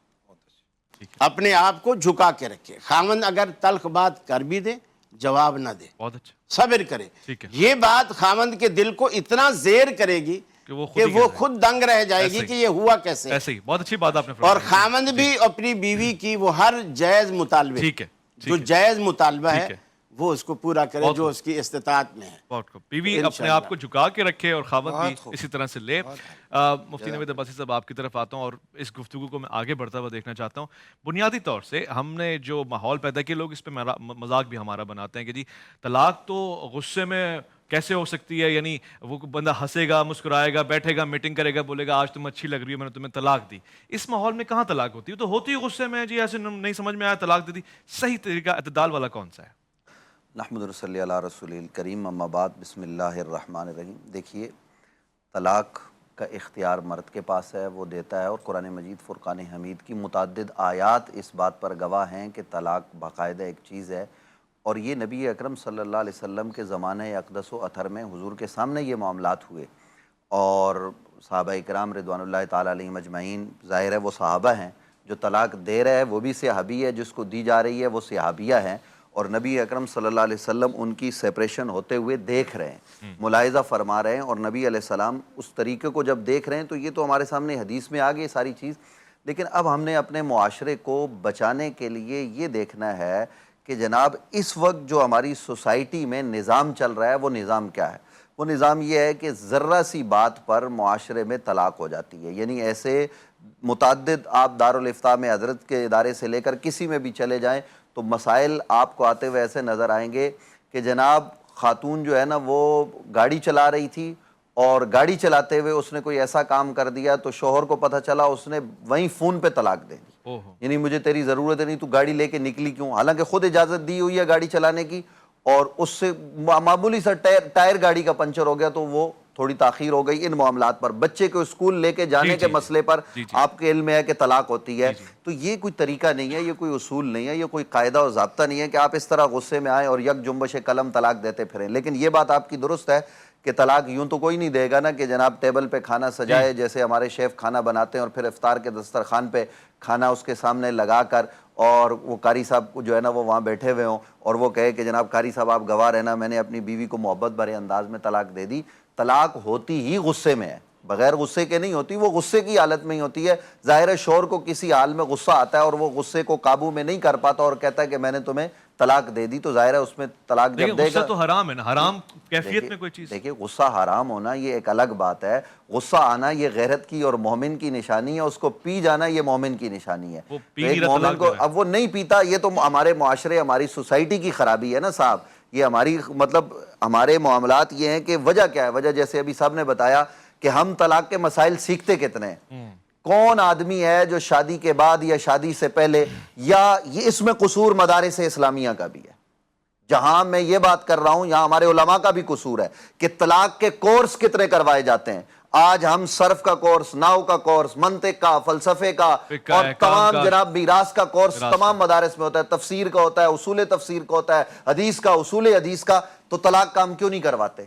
اپنے آپ کو جھکا کے رکھے. خاوند اگر تلخ بات کر بھی دے جواب نہ دے، بہت اچھا، صبر کرے. یہ بات خاوند کے دل کو اتنا زیر کرے گی کہ وہ خود دنگ رہ جائے گی کہ یہ ہوا کیسے. ایسے ہی. بہت اچھی بات آپ نے فرمائی. اور خاوند بھی اپنی بیوی کی وہ ہر جائز مطالبے، جو جائز مطالبہ ہے وہ اس کو پورا کرے جو اس کی استطاعت میں ہے. بیوی اپنے آپ کو جھکا کے رکھے اور خاوند بھی اسی طرح سے لے. مفتی نوید عباسی صاحب آپ کی طرف آتا ہوں اور اس گفتگو کو میں آگے بڑھتا ہوا دیکھنا چاہتا ہوں. بنیادی طور سے ہم نے جو ماحول پیدا کیا، لوگ اس پہ مذاق بھی ہمارا بناتے ہیں کہ جی طلاق تو غصے میں کیسے ہو سکتی ہے، یعنی وہ بندہ ہنسے گا، مسکرائے گا، بیٹھے گا، میٹنگ کرے گا، بولے گا آج تم اچھی لگ رہی ہو، میں نے تمہیں طلاق دی. اس ماحول میں کہاں طلاق ہوتی ہے؟ تو ہوتی غصے میں، جی ایسے نہیں سمجھ میں آیا طلاق دے دی. صحیح طریقہ اعتدال والا کون سا ہے؟ نحمد صلی علی رسول الکریم، اما بعد، بسم اللہ الرحمن الرحیم. دیکھیے، طلاق کا اختیار مرد کے پاس ہے، وہ دیتا ہے، اور قرآن مجید فرقان حمید کی متعدد آیات اس بات پر گواہ ہیں کہ طلاق باقاعدہ ایک چیز ہے. اور یہ نبی اکرم صلی اللہ علیہ وسلم کے زمانہ اقدس و اطہر میں حضور کے سامنے یہ معاملات ہوئے، اور صحابہ اکرام رضوان اللہ تعالیٰ علیہم اجمعین، ظاہر ہے وہ صحابہ ہیں، جو طلاق دے رہے ہیں وہ بھی صحابی ہے، جس کو دی جا رہی ہے وہ صحابیہ ہیں، اور نبی اکرم صلی اللہ علیہ وسلم ان کی سیپریشن ہوتے ہوئے دیکھ رہے ہیں، ملاحظہ فرما رہے ہیں. اور نبی علیہ السلام اس طریقے کو جب دیکھ رہے ہیں تو یہ تو ہمارے سامنے حدیث میں آ گئی ساری چیز. لیکن اب ہم نے اپنے معاشرے کو بچانے کے لیے یہ دیکھنا ہے کہ جناب اس وقت جو ہماری سوسائٹی میں نظام چل رہا ہے وہ نظام کیا ہے. وہ نظام یہ ہے کہ ذرہ سی بات پر معاشرے میں طلاق ہو جاتی ہے. یعنی ایسے متعدد، آپ دارالفتاء میں حضرت کے ادارے سے لے کر کسی میں بھی چلے جائیں تو مسائل آپ کو آتے ہوئے ایسے نظر آئیں گے کہ جناب خاتون جو ہے نا وہ گاڑی چلا رہی تھی اور گاڑی چلاتے ہوئے اس نے کوئی ایسا کام کر دیا تو شوہر کو پتہ چلا، اس نے وہیں فون پہ طلاق دے دی. یعنی مجھے تیری ضرورت ہے نہیں، تو گاڑی لے کے نکلی کیوں؟ حالانکہ خود اجازت دی ہوئی ہے گاڑی چلانے کی، اور اس سے معمولی سا ٹائر گاڑی کا پنچر ہو گیا تو وہ تھوڑی تاخیر ہو گئی. ان معاملات پر، بچے کو اسکول لے کے جانے کے مسئلے پر آپ کے علم ہے کہ طلاق ہوتی ہے. تو یہ کوئی طریقہ نہیں ہے، یہ کوئی اصول نہیں ہے، یہ کوئی قاعدہ و ضابطہ نہیں ہے کہ آپ اس طرح غصے میں آئیں اور یک جنبش قلم طلاق دیتے پھریں. لیکن یہ بات آپ کی درست ہے کہ طلاق یوں تو کوئی نہیں دے گا نا کہ جناب ٹیبل پہ کھانا سجائے، جیسے ہمارے شیف کھانا بناتے ہیں اور پھر افطار کے دسترخوان پہ کھانا اس کے سامنے لگا کر، اور وہ قاری صاحب کو جو ہے نا وہ وہاں بیٹھے ہوئے ہوں اور وہ کہے کہ جناب قاری صاحب آپ گواہ رہنا، میں نے اپنی بیوی کو محبت بھرے انداز میں طلاق دے دی. طلاق ہوتی ہی غصے میں ہے، بغیر غصے کے نہیں ہوتی، وہ غصے کی حالت میں ہی ہوتی ہے. ظاہر ہے شوہر کو کسی حال میں غصہ آتا ہے اور وہ غصے کو قابو میں نہیں کر پاتا اور کہتا ہے کہ میں نے تمہیں طلاق دے دی، تو ظاہر ہے اس میں طلاق جب دے گا. غصہ تو حرام ہے نا، حرام کیفیت میں کوئی چیز. دیکھیے غصہ حرام ہونا یہ ایک الگ بات ہے، غصہ آنا یہ غیرت کی اور مومن کی نشانی ہے، اس کو پی جانا یہ مومن کی نشانی ہے. ایک مومن کو اب وہ نہیں پیتا، یہ تو ہمارے معاشرے، ہماری سوسائٹی کی خرابی ہے نا صاحب. یہ ہماری مطلب ہمارے معاملات یہ ہیں کہ وجہ کیا ہے؟ وجہ جیسے ابھی صاحب نے بتایا کہ ہم طلاق کے مسائل سیکھتے کتنے ہیں. کون آدمی ہے جو شادی کے بعد یا شادی سے پہلے، یا یہ اس میں قصور مدارس اسلامیہ کا بھی ہے، جہاں میں یہ بات کر رہا ہوں یہاں ہمارے علماء کا بھی قصور ہے کہ طلاق کے کورس کتنے کروائے جاتے ہیں. آج ہم صرف کا کورس، نحو کا کورس، منطق کا، فلسفے کا فقہ، اور احکام تمام کا، جناب میراث کا کورس میراث تمام کا۔ مدارس میں ہوتا ہے، تفسیر کا ہوتا ہے، اصول تفسیر کا ہوتا ہے، حدیث کا، اصول حدیث کا. تو طلاق کا ہم کیوں نہیں کرواتے؟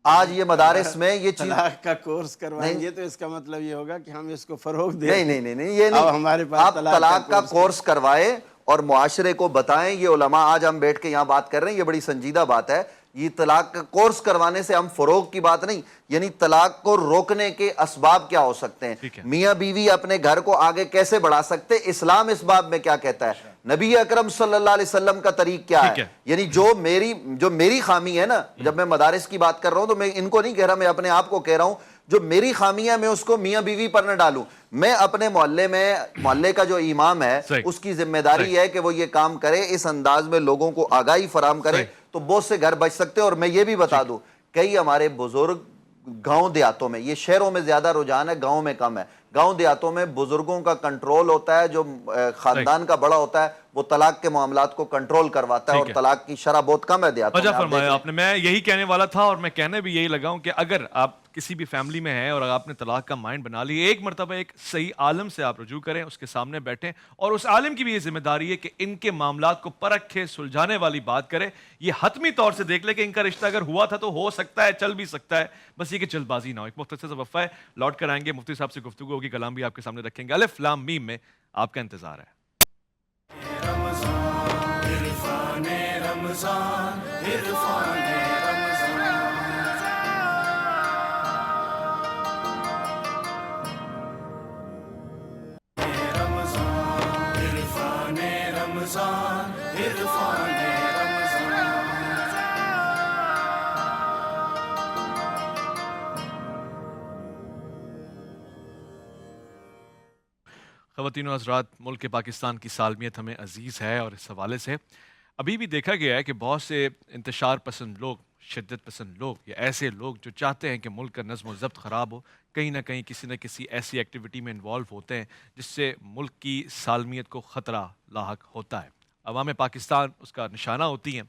آج یہ مدارس میں یہ چیز طلاق کا کورس کروائیں گے تو اس کا مطلب یہ ہوگا کہ ہم اس کو فروغ دیں. نہیں یہ اب ہمارے نہیں. پاس آپ طلاق کا کورس کورس کروائے اور معاشرے کو بتائیں. یہ علماء آج ہم بیٹھ کے یہاں بات کر رہے ہیں، یہ بڑی سنجیدہ بات ہے. یہ طلاق کا کورس کروانے سے ہم فروغ کی بات نہیں، یعنی طلاق کو روکنے کے اسباب کیا ہو سکتے ہیں، میاں بیوی اپنے گھر کو آگے کیسے بڑھا سکتے، اسلام اس باب میں کیا کہتا ہے، نبی اکرم صلی اللہ علیہ وسلم کا طریق کیا ہے. یعنی جو میری خامی ہے نا، جب میں مدارس کی بات کر رہا ہوں تو میں ان کو نہیں کہہ رہا، میں اپنے آپ کو کہہ رہا ہوں. جو میری خامی ہے میں اس کو میاں بیوی پر نہ ڈالوں. میں اپنے محلے کا جو امام ہے اس کی ذمہ داری ہے کہ وہ یہ کام کرے، اس انداز میں لوگوں کو آگاہی فراہم کرے تو بہت سے گھر بچ سکتے. اور میں یہ بھی بتا دوں، کئی ہمارے بزرگ گاؤں دیہاتوں میں، یہ شہروں میں زیادہ رجحان ہے، گاؤں میں کم ہے، گاؤں دیہاتوں میں بزرگوں کا کنٹرول ہوتا ہے، جو خاندان کا بڑا ہوتا ہے وہ طلاق کے معاملات کو کنٹرول کرواتا ہے، اور طلاق کی شرح بہت کم ہے دیہاتوں میں. وجہ فرمایا آپ نے، میں یہی کہنے والا تھا اور میں کہنے بھی یہی لگا ہوں کہ اگر آپ کسی بھی فیملی میں ہیں اور آپ نے طلاق کا مائنڈ بنا لی، ایک مرتبہ ایک صحیح عالم سے آپ رجوع کریں، اس کے سامنے بیٹھیں، اور اس عالم کی بھی یہ ذمہ داری ہے کہ ان کے معاملات کو پرکھ کے سلجھانے والی بات کرے. یہ حتمی طور سے دیکھ لے کہ ان کا رشتہ اگر ہوا تھا تو ہو سکتا ہے، چل بھی سکتا ہے، بس یہ کہ جلد بازی نہ ہو. ایک مختصر سا وقفہ ہے، لوٹ کر آئیں گے، مفتی صاحب سے گفتگو ہوگی، کلام بھی آپ کے سامنے رکھیں گے. الف لام میم میں آپ کا انتظار ہے. عرفان رمضان، عرفان رمضان، عرفان رمضان، عرفان خواتین و حضرات، ملک پاکستان کی سالمیت ہمیں عزیز ہے، اور اس حوالے سے ابھی بھی دیکھا گیا ہے کہ بہت سے انتشار پسند لوگ، شدت پسند لوگ، یا ایسے لوگ جو چاہتے ہیں کہ ملک کا نظم و ضبط خراب ہو، کہیں نہ کہیں کسی نہ کسی ایسی ایکٹیویٹی میں انوالو ہوتے ہیں جس سے ملک کی سالمیت کو خطرہ لاحق ہوتا ہے. عوام پاکستان اس کا نشانہ ہوتی ہیں.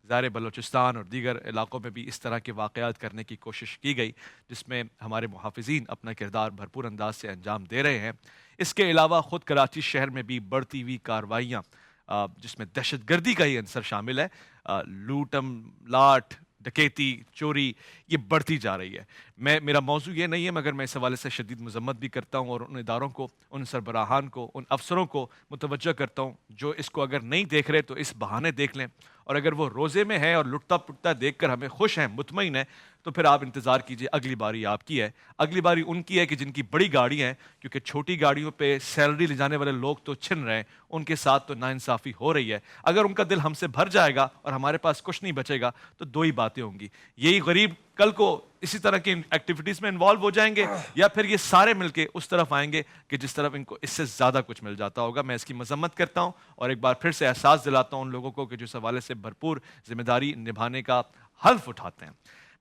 ظاہر بلوچستان اور دیگر علاقوں میں بھی اس طرح کے واقعات کرنے کی کوشش کی گئی، جس میں ہمارے محافظین اپنا کردار بھرپور انداز سے انجام دے رہے ہیں. اس کے علاوہ خود کراچی شہر میں بھی بڑھتی ہوئی کارروائیاں، جس میں دہشت گردی کا ہی عنصر شامل ہے، لوٹم لاٹ، ڈکیتی، چوری، یہ بڑھتی جا رہی ہے. میرا موضوع یہ نہیں ہے، مگر میں اس حوالے سے شدید مذمت بھی کرتا ہوں، اور ان اداروں کو، ان سربراہان کو، ان افسروں کو متوجہ کرتا ہوں جو اس کو اگر نہیں دیکھ رہے تو اس بہانے دیکھ لیں، اور اگر وہ روزے میں ہیں اور لٹتا پٹتا دیکھ کر ہمیں خوش ہیں، مطمئن ہیں، تو پھر آپ انتظار کیجئے، اگلی باری آپ کی ہے. اگلی باری ان کی ہے کہ جن کی بڑی گاڑی ہیں، کیونکہ چھوٹی گاڑیوں پہ سیلری لے جانے والے لوگ تو چھن رہے ہیں، ان کے ساتھ تو ناانصافی ہو رہی ہے. اگر ان کا دل ہم سے بھر جائے گا اور ہمارے پاس کچھ نہیں بچے گا تو دو ہی باتیں ہوں گی: یہی غریب کل کو اسی طرح کی ایکٹیویٹیز میں انوالو ہو جائیں گے، یا پھر یہ سارے مل کے اس طرف آئیں گے کہ جس طرف ان کو اس سے زیادہ کچھ مل جاتا ہوگا. میں اس کی مذمت کرتا ہوں، اور ایک بار پھر سے احساس دلاتا ہوں ان لوگوں کو کہ جو اس حوالے سے بھرپور ذمہ داری نبھانے کا حلف اٹھاتے ہیں.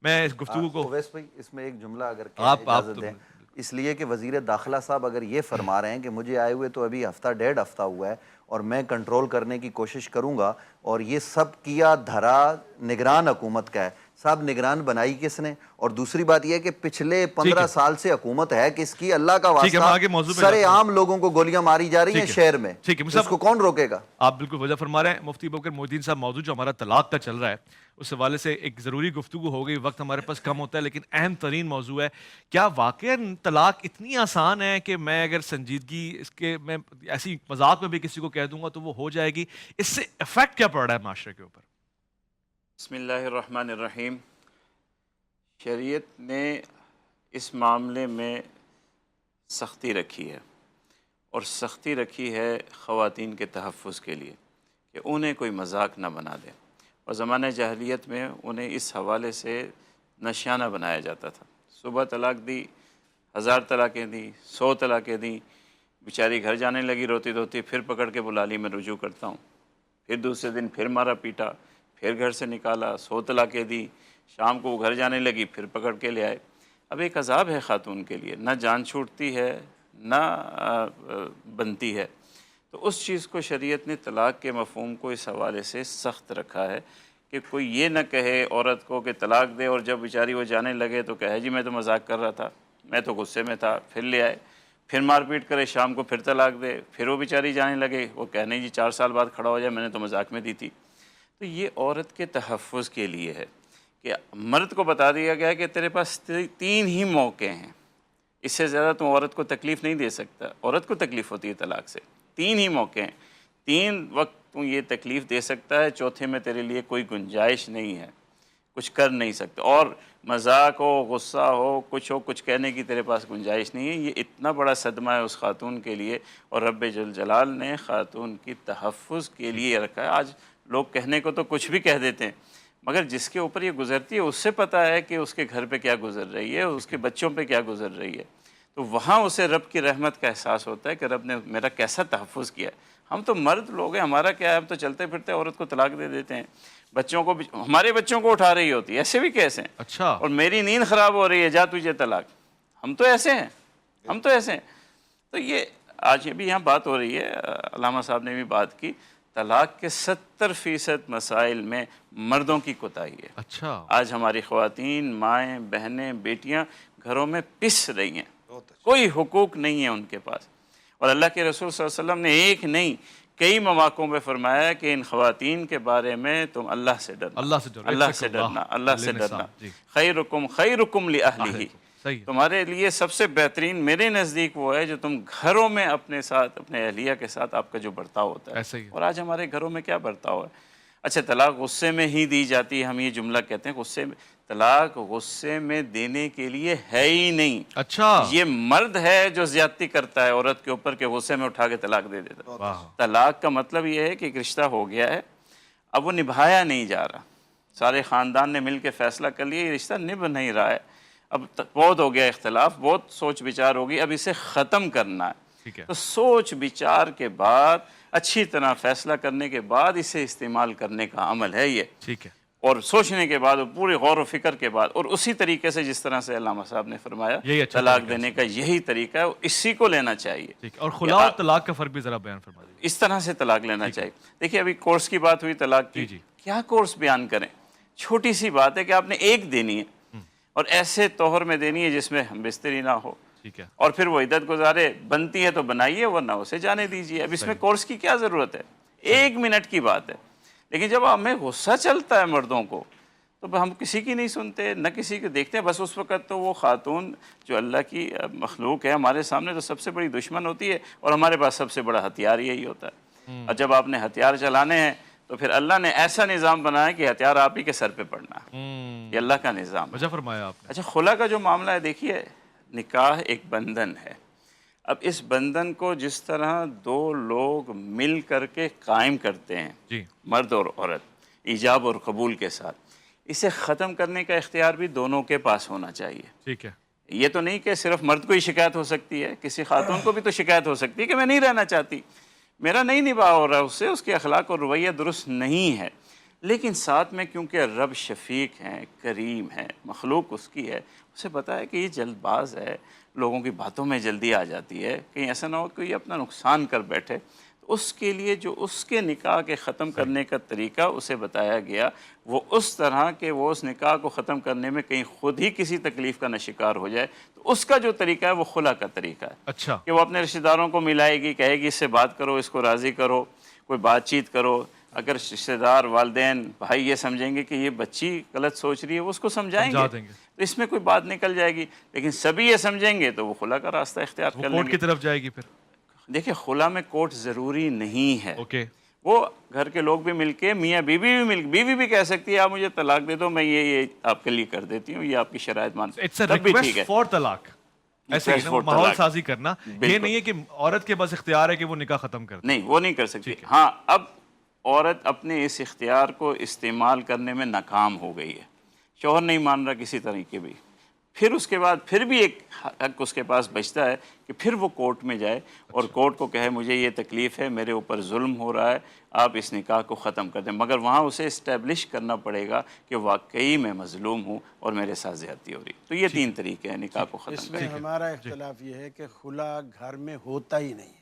میں اس گفتگو کو اویس بھائی اس میں ایک جملہ اگر اجازت دیں، اس لیے کہ وزیر داخلہ صاحب اگر یہ فرما رہے ہیں کہ مجھے آئے ہوئے تو ابھی ہفتہ ڈیڑھ ہفتہ ہوا ہے اور میں کنٹرول کرنے کی کوشش کروں گا، اور یہ سب کیا دھرا نگران حکومت کا ہے. صاحب نگران بنائی کس نے؟ اور دوسری بات یہ ہے کہ پچھلے 15 سال سے حکومت ہے کس کی؟ اللہ کا واسطہ سرے عام لوگوں کو گولیاں ماری جا رہی ہیں شہر میں، اس کو کون روکے گا؟ آپ بالکل وجہ فرما رہے ہیں. مفتی ابوبکر محی الدین صاحب، موضوع جو ہمارا طلاق کا چل رہا ہے اس حوالے سے ایک ضروری گفتگو ہو گئی، وقت ہمارے پاس کم ہوتا ہے، لیکن اہم ترین موضوع ہے. کیا واقعاً طلاق اتنی آسان ہے کہ میں اگر سنجیدگی اس کے میں ایسی مذاق میں بھی کسی کو کہہ دوں گا تو وہ ہو جائے گی؟ اس سے افیکٹ کیا پڑ رہا ہے معاشرے کے اوپر؟ بسم اللہ الرحمن الرحیم. شریعت نے اس معاملے میں سختی رکھی ہے، اور سختی رکھی ہے خواتین کے تحفظ کے لیے کہ انہیں کوئی مذاق نہ بنا دے. اور زمانہ جاہلیت میں انہیں اس حوالے سے نشانہ بنایا جاتا تھا. صبح طلاق دی، 1000 طلاقیں دی، 100 طلاقیں دی، بیچاری گھر جانے لگی روتی دھوتی، پھر پکڑ کے بلا لی، میں رجوع کرتا ہوں. پھر دوسرے دن پھر مارا پیٹا، پھر گھر سے نکالا، 100 طلاقیں دی، شام کو وہ گھر جانے لگی، پھر پکڑ کے لے آئے. اب ایک عذاب ہے خاتون کے لیے، نہ جان چھوٹتی ہے نہ بنتی ہے. تو اس چیز کو شریعت نے طلاق کے مفہوم کو اس حوالے سے سخت رکھا ہے کہ کوئی یہ نہ کہے عورت کو کہ طلاق دے اور جب بیچاری وہ جانے لگے تو کہے جی میں تو مذاق کر رہا تھا، میں تو غصے میں تھا، پھر لے آئے، پھر مار پیٹ کرے، شام کو پھر طلاق دے، پھر وہ بیچاری جانے لگے، وہ کہنے جی 4 سال بعد کھڑا ہو جائے میں نے تو مذاق میں دی تھی۔ تو یہ عورت کے تحفظ کے لیے ہے کہ مرد کو بتا دیا گیا کہ تیرے پاس 3 ہی موقع ہیں، اس سے زیادہ تم عورت کو تکلیف نہیں دے سکتا۔ عورت کو تکلیف ہوتی ہے طلاق سے، 3 ہی موقع ہیں، 3 وقت تو یہ تکلیف دے سکتا ہے، چوتھے میں تیرے لیے کوئی گنجائش نہیں ہے، کچھ کر نہیں سکتا، اور مذاق ہو، غصہ ہو، کچھ کہنے کی تیرے پاس گنجائش نہیں ہے۔ یہ اتنا بڑا صدمہ ہے اس خاتون کے لیے، اور رب جل جلال نے خاتون کی تحفظ کے لیے رکھا ہے۔ آج لوگ کہنے کو تو کچھ بھی کہہ دیتے ہیں، مگر جس کے اوپر یہ گزرتی ہے اس سے پتہ ہے کہ اس کے گھر پہ کیا گزر رہی ہے، اس کے بچوں پہ کیا گزر رہی ہے، تو وہاں اسے رب کی رحمت کا احساس ہوتا ہے کہ رب نے میرا کیسا تحفظ کیا ہے۔ ہم تو مرد لوگ ہیں، ہمارا کیا ہے، ہم تو چلتے پھرتے عورت کو طلاق دے دیتے ہیں، بچوں کو بھی، ہمارے بچوں کو اٹھا رہی ہوتی ہے، ایسے بھی کیسے ہیں، اچھا، اور میری نیند خراب ہو رہی ہے، جا تجھے طلاق۔ ہم تو ایسے ہیں، ہم تو ایسے ہیں۔ تو یہ آج یہ بھی یہاں بات ہو رہی ہے، علامہ صاحب نے بھی بات کی، طلاق کے 70% مسائل میں مردوں کی کوتاہی ہے۔ اچھا، آج ہماری خواتین، مائیں، بہنیں، بیٹیاں گھروں میں پس رہی ہیں، کوئی حقوق نہیں ہے ان کے پاس، اور اللہ کے رسول صلی اللہ علیہ وسلم نے ایک نہیں کئی مواقعوں پہ فرمایا کہ ان خواتین کے بارے میں تم اللہ سے ڈرنا، اللہ سے ڈرو، اللہ سے ڈرنا، اللہ سے ڈرنا۔ خیرکم لأہلہ، صحیح، تمہارے لیے سب سے بہترین میرے نزدیک وہ ہے جو تم گھروں میں اپنے ساتھ، اپنے اہلیہ کے ساتھ آپ کا جو برتاؤ ہوتا ہے۔ ایسا ہی ہے۔ اور آج ہمارے گھروں میں کیا برتاؤ ہے؟ اچھا، طلاق غصے میں ہی دی جاتی ہے، ہم یہ جملہ کہتے ہیں غصے میں، طلاق غصے میں دینے کے لیے ہے ہی نہیں۔ اچھا، یہ مرد ہے جو زیادتی کرتا ہے عورت کے اوپر کہ غصے میں اٹھا کے طلاق دے دیتا ہے۔ واہ، طلاق کا مطلب یہ ہے کہ ایک رشتہ ہو گیا ہے، اب وہ نبھایا نہیں جا رہا، سارے خاندان نے مل کے فیصلہ کر لیا یہ رشتہ نبھ نہیں رہا ہے، اب بہت ہو گیا اختلاف، بہت سوچ بچار ہوگی، اب اسے ختم کرنا ہے۔ ٹھیک ہے، تو سوچ بچار کے بعد، اچھی طرح فیصلہ کرنے کے بعد اسے استعمال کرنے کا عمل ہے یہ، ٹھیک ہے، اور سوچنے کے بعد، پورے غور و فکر کے بعد، اور اسی طریقے سے جس طرح سے علامہ صاحب نے فرمایا یہی اچھا طلاق طریقہ ہے۔ دینے کا یہی طریقہ ہے، اسی کو لینا چاہیے، ٹھیک ہے، اور خلا اور طلاق کا فرق بھی ذرا بیان فرما دیجیے۔ اس طرح سے طلاق لینا چاہیے۔ دیکھیے ابھی کورس کی بات ہوئی طلاق کی، جی۔ کیا کورس بیان کریں؟ چھوٹی سی بات ہے کہ آپ نے ایک دینی ہے، اور ایسے توہر میں دینی ہے جس میں ہم بستری نہ ہو، ٹھیک ہے، اور پھر وہ عدت گزارے، بنتی ہے تو بنائیے ورنہ اسے جانے دیجیے۔ اب اس میں کورس کی کیا ضرورت ہے؟ 1 منٹ کی بات ہے۔ لیکن جب ہمیں غصہ چلتا ہے مردوں کو تو ہم کسی کی نہیں سنتے، نہ کسی کو دیکھتے ہیں، بس اس وقت تو وہ خاتون جو اللہ کی مخلوق ہے ہمارے سامنے تو سب سے بڑی دشمن ہوتی ہے، اور ہمارے پاس سب سے بڑا ہتھیار یہی ہوتا ہے۔ اور جب آپ نے ہتھیار چلانے ہیں تو پھر اللہ نے ایسا نظام بنایا کہ ہتھیار آپ ہی کے سر پہ پڑنا ہے، یہ اللہ کا نظام ہے۔ وجہ فرمایا آپ نے۔ اچھا، خلا کا جو معاملہ ہے، دیکھیے نکاح ایک بندھن ہے، اب اس بندھن کو جس طرح 2 لوگ مل کر کے قائم کرتے ہیں، جی، مرد اور عورت، ایجاب اور قبول کے ساتھ، اسے ختم کرنے کا اختیار بھی دونوں کے پاس ہونا چاہیے۔ ٹھیک ہے، یہ تو نہیں کہ صرف مرد کو ہی شکایت ہو سکتی ہے، کسی خاتون کو بھی تو شکایت ہو سکتی ہے کہ میں نہیں رہنا چاہتی، میرا نہیں نباہ ہو رہا اس سے، اس کے اخلاق اور رویہ درست نہیں ہے، لیکن ساتھ میں کیونکہ رب شفیق ہیں، کریم ہے، مخلوق اس کی ہے، اسے پتا ہے کہ یہ جلد باز ہے، لوگوں کی باتوں میں جلدی آ جاتی ہے، کہیں ایسا نہ ہو کہ یہ اپنا نقصان کر بیٹھے، تو اس کے لیے جو اس کے نکاح کے ختم کرنے کا طریقہ اسے بتایا گیا، وہ اس طرح کہ وہ اس نکاح کو ختم کرنے میں کہیں خود ہی کسی تکلیف کا نہ شکار ہو جائے، تو اس کا جو طریقہ ہے وہ خلا کا طریقہ ہے، اچھا، کہ وہ اپنے رشتہ داروں کو ملائے گی، کہے گی اس سے بات کرو، اس کو راضی کرو، کوئی بات چیت کرو۔ اگر رشتہ دار، والدین، بھائی یہ سمجھیں گے کہ یہ بچی غلط سوچ رہی ہے، وہ اس کو سمجھائیں سمجھا گے، دیں گے۔ تو اس میں کوئی بات نکل جائے گی، لیکن سبھی یہ سمجھیں گے تو وہ خلا کا راستہ اختیار وہ کر لیں کورٹ گے۔ کی طرف جائے گی پھر۔ دیکھیں خلا میں کورٹ ضروری نہیں ہے، اوکے، وہ گھر کے لوگ بھی مل کے، میاں بیوی بھی مل، بیوی بھی کہہ سکتی ہے آپ مجھے طلاق دے دو، میں یہ آپ کے لیے کر دیتی ہوں، یہ آپ کی شرائط مانتی ہوں، اٹس اے تب بھی ٹھیک ہے۔ ریکویسٹ فار طلاق، ایسے ہی Request نا، for ماحول طلاق۔ سازی کرنا، یہ بالکل۔ نہیں ہے کہ عورت کے بس اختیار ہے کہ وہ نکاح ختم کر دے۔ نہیں، وہ نہیں کر سکتی۔ ہاں، اب عورت اپنے اس اختیار کو استعمال کرنے میں ناکام ہو گئی ہے، شوہر نہیں مان رہا کسی طریقے بھی، پھر اس کے بعد پھر بھی ایک حق اس کے پاس بچتا ہے کہ پھر وہ کورٹ میں جائے اور کورٹ کو کہے مجھے یہ تکلیف ہے، میرے اوپر ظلم ہو رہا ہے، آپ اس نکاح کو ختم کر دیں، مگر وہاں اسے اسٹیبلش کرنا پڑے گا کہ واقعی میں مظلوم ہوں اور میرے ساتھ زیادتی ہو رہی۔ تو یہ 3 طریقے ہیں نکاح کو ختم اس کرنے میں کے۔ ہمارا اختلاف یہ ہے کہ خلا گھر میں ہوتا ہی نہیں ہے،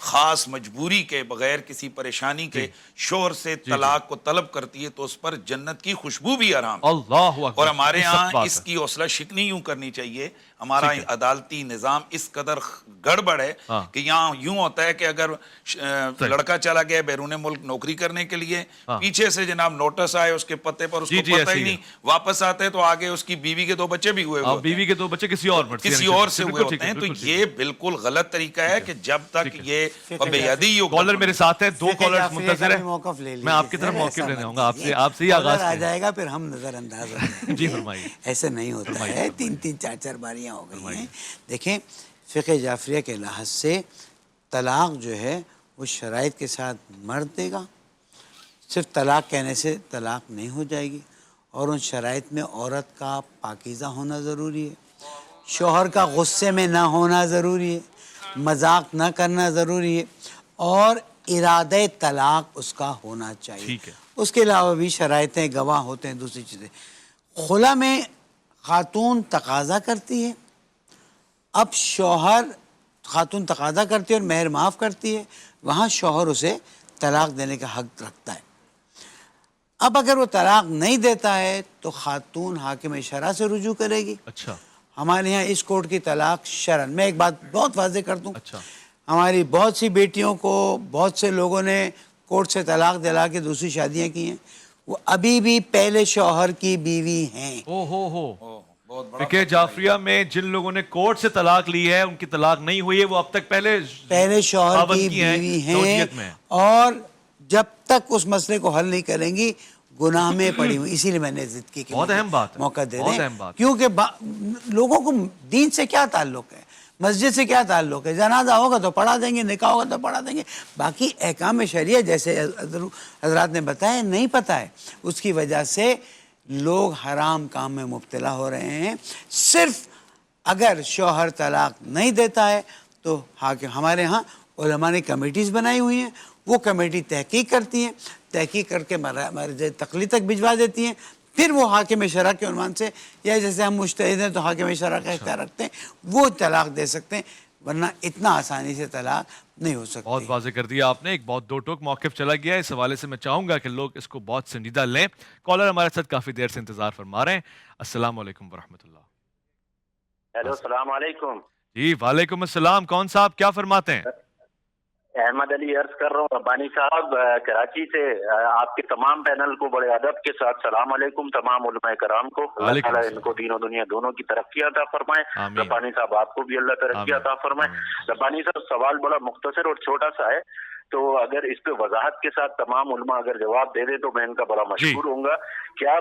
خاص مجبوری کے بغیر کسی پریشانی کے شوہر سے طلاق کو طلب کرتی ہے تو اس پر جنت کی خوشبو بھی حرام ہے۔ اللہ اکبر، اور ہمارے یہ سچ ہاں بات اس ہے۔ کی حوصلہ شکنی یوں کرنی چاہیے، ہمارا عدالتی نظام اس قدر گڑبڑ ہے ہاں۔ کہ یہاں یوں ہوتا ہے کہ اگر لڑکا چلا گیا بیرون ملک نوکری کرنے کے لیے، پیچھے سے جناب نوٹس آئے اس کے پتے پر، اس کو پتہ ہی نہیں، واپس آتے ہیں تو آگے اس کی بیوی کے 2 بچے بھی ہوئے ہوتے بیوی کے 2 بچے کسی اور مرد کسی اور سے ہوئے ہوتے ہیں۔ تو یہ بالکل غلط طریقہ ہے کہ جب تک یہ کالر میرے ساتھ ہیں، 2 کالرز فقہ منتظر ہیں، موقف لے لیجیے، میں آپ کی طرف سر، موقف ایسا لینے مت آؤں گا، آپ کیجیے۔ سے ہی آغاز آ کریں۔ جائے گا پھر ہم نظر انداز ہو جائیں گے۔ جی فرمائیے۔ ایسے نہیں ہوتا ہے، 3 4 باریاں ہو گئی ہیں۔ دیکھیں فقہ جعفریہ کے لحاظ سے طلاق جو ہے وہ شرائط کے ساتھ مرد دے گا، صرف طلاق کہنے سے طلاق نہیں ہو جائے گی، اور ان شرائط میں عورت کا پاکیزہ ہونا ضروری ہے، شوہر کا غصے میں نہ ہونا ضروری ہے، مذاق نہ کرنا ضروری ہے، اور ارادہ طلاق اس کا ہونا چاہیے۔ ٹھیک ہے۔ اس کے علاوہ بھی شرائطیں گواہ ہوتے ہیں، دوسری چیزیں۔ خلا میں خاتون تقاضا کرتی ہے، اب شوہر، خاتون تقاضا کرتی ہے اور مہر معاف کرتی ہے، وہاں شوہر اسے طلاق دینے کا حق رکھتا ہے۔ اب اگر وہ طلاق نہیں دیتا ہے تو خاتون حاکم شرع سے رجوع کرے گی۔ اچھا ہمارے یہاں اس کورٹ کی طلاق شرعن، میں ایک بات بہت واضح کر دوں، اچھا ہماری بہت سی بیٹیوں کو بہت سے لوگوں نے کورٹ سے طلاق دلا کے دوسری شادیاں کی ہیں، وہ ابھی بھی پہلے شوہر کی بیوی ہیں۔ فقہ جعفریہ میں جن لوگوں نے کورٹ سے طلاق لی ہے ان کی طلاق نہیں ہوئی ہے، وہ اب تک پہلے شوہر خاوند کی کی بیوی ہیں، زوجیت میں ہیں۔ اور جب تک اس مسئلے کو حل نہیں کریں گی گناہ میں پڑی ہوئی۔ اسی لیے میں نے ضد کی کہ بہت اہم بات ہے، موقع دے بہت دیں، اہم بات ہے۔ کیونکہ لوگوں کو دین سے کیا تعلق ہے، مسجد سے کیا تعلق ہے، جنازہ ہوگا تو پڑھا دیں گے، نکاح ہوگا تو پڑھا دیں گے، باقی احکام شریعہ جیسے حضرات نے بتایا نہیں پتہ ہے۔ اس کی وجہ سے لوگ حرام کام میں مبتلا ہو رہے ہیں۔ صرف اگر شوہر طلاق نہیں دیتا ہے تو ہمارے ہاں علماء نے کمیٹیز بنائی ہوئی ہیں، وہ کمیٹی تحقیق کرتی ہیں، تحقیق کر کے مرجع تقلید تک بھجوا دیتی ہیں، پھر وہ حاکم شرع کے عنوان سے، یا جیسے ہم مجتہد ہیں تو حاکم شرع کا اختیار رکھتے ہیں، وہ طلاق دے سکتے ہیں، ورنہ اتنا آسانی سے طلاق نہیں ہو سکتی۔ بہت واضح کر دیا آپ نے، ایک بہت 2 ٹوک موقف چلا گیا ہے، اس حوالے سے میں چاہوں گا کہ لوگ اس کو بہت سنجیدہ لیں۔ کالر ہمارے ساتھ کافی دیر سے انتظار فرما رہے ہیں۔ السلام علیکم ورحمۃ اللہ۔ ہیلو السلام علیکم۔ جی وعلیکم السلام، کون صاحب کیا فرماتے ہیں؟ احمد علی عرض کر رہا ہوں ربانی صاحب کراچی سے، آپ کے تمام پینل کو بڑے ادب کے ساتھ سلام علیکم، تمام علماء کرام کو، اللہ تعالیٰ ان کو دین و دنیا دونوں کی ترقی عطا فرمائے۔ ربانی صاحب آپ کو بھی اللہ ترقی عطا فرمائے۔ ربانی صاحب سوال بڑا مختصر اور چھوٹا سا ہے، تو اگر اس پہ وضاحت کے ساتھ تمام علماء اگر جواب دے دے تو میں ان کا بڑا مشکور ہوں گا۔ کیا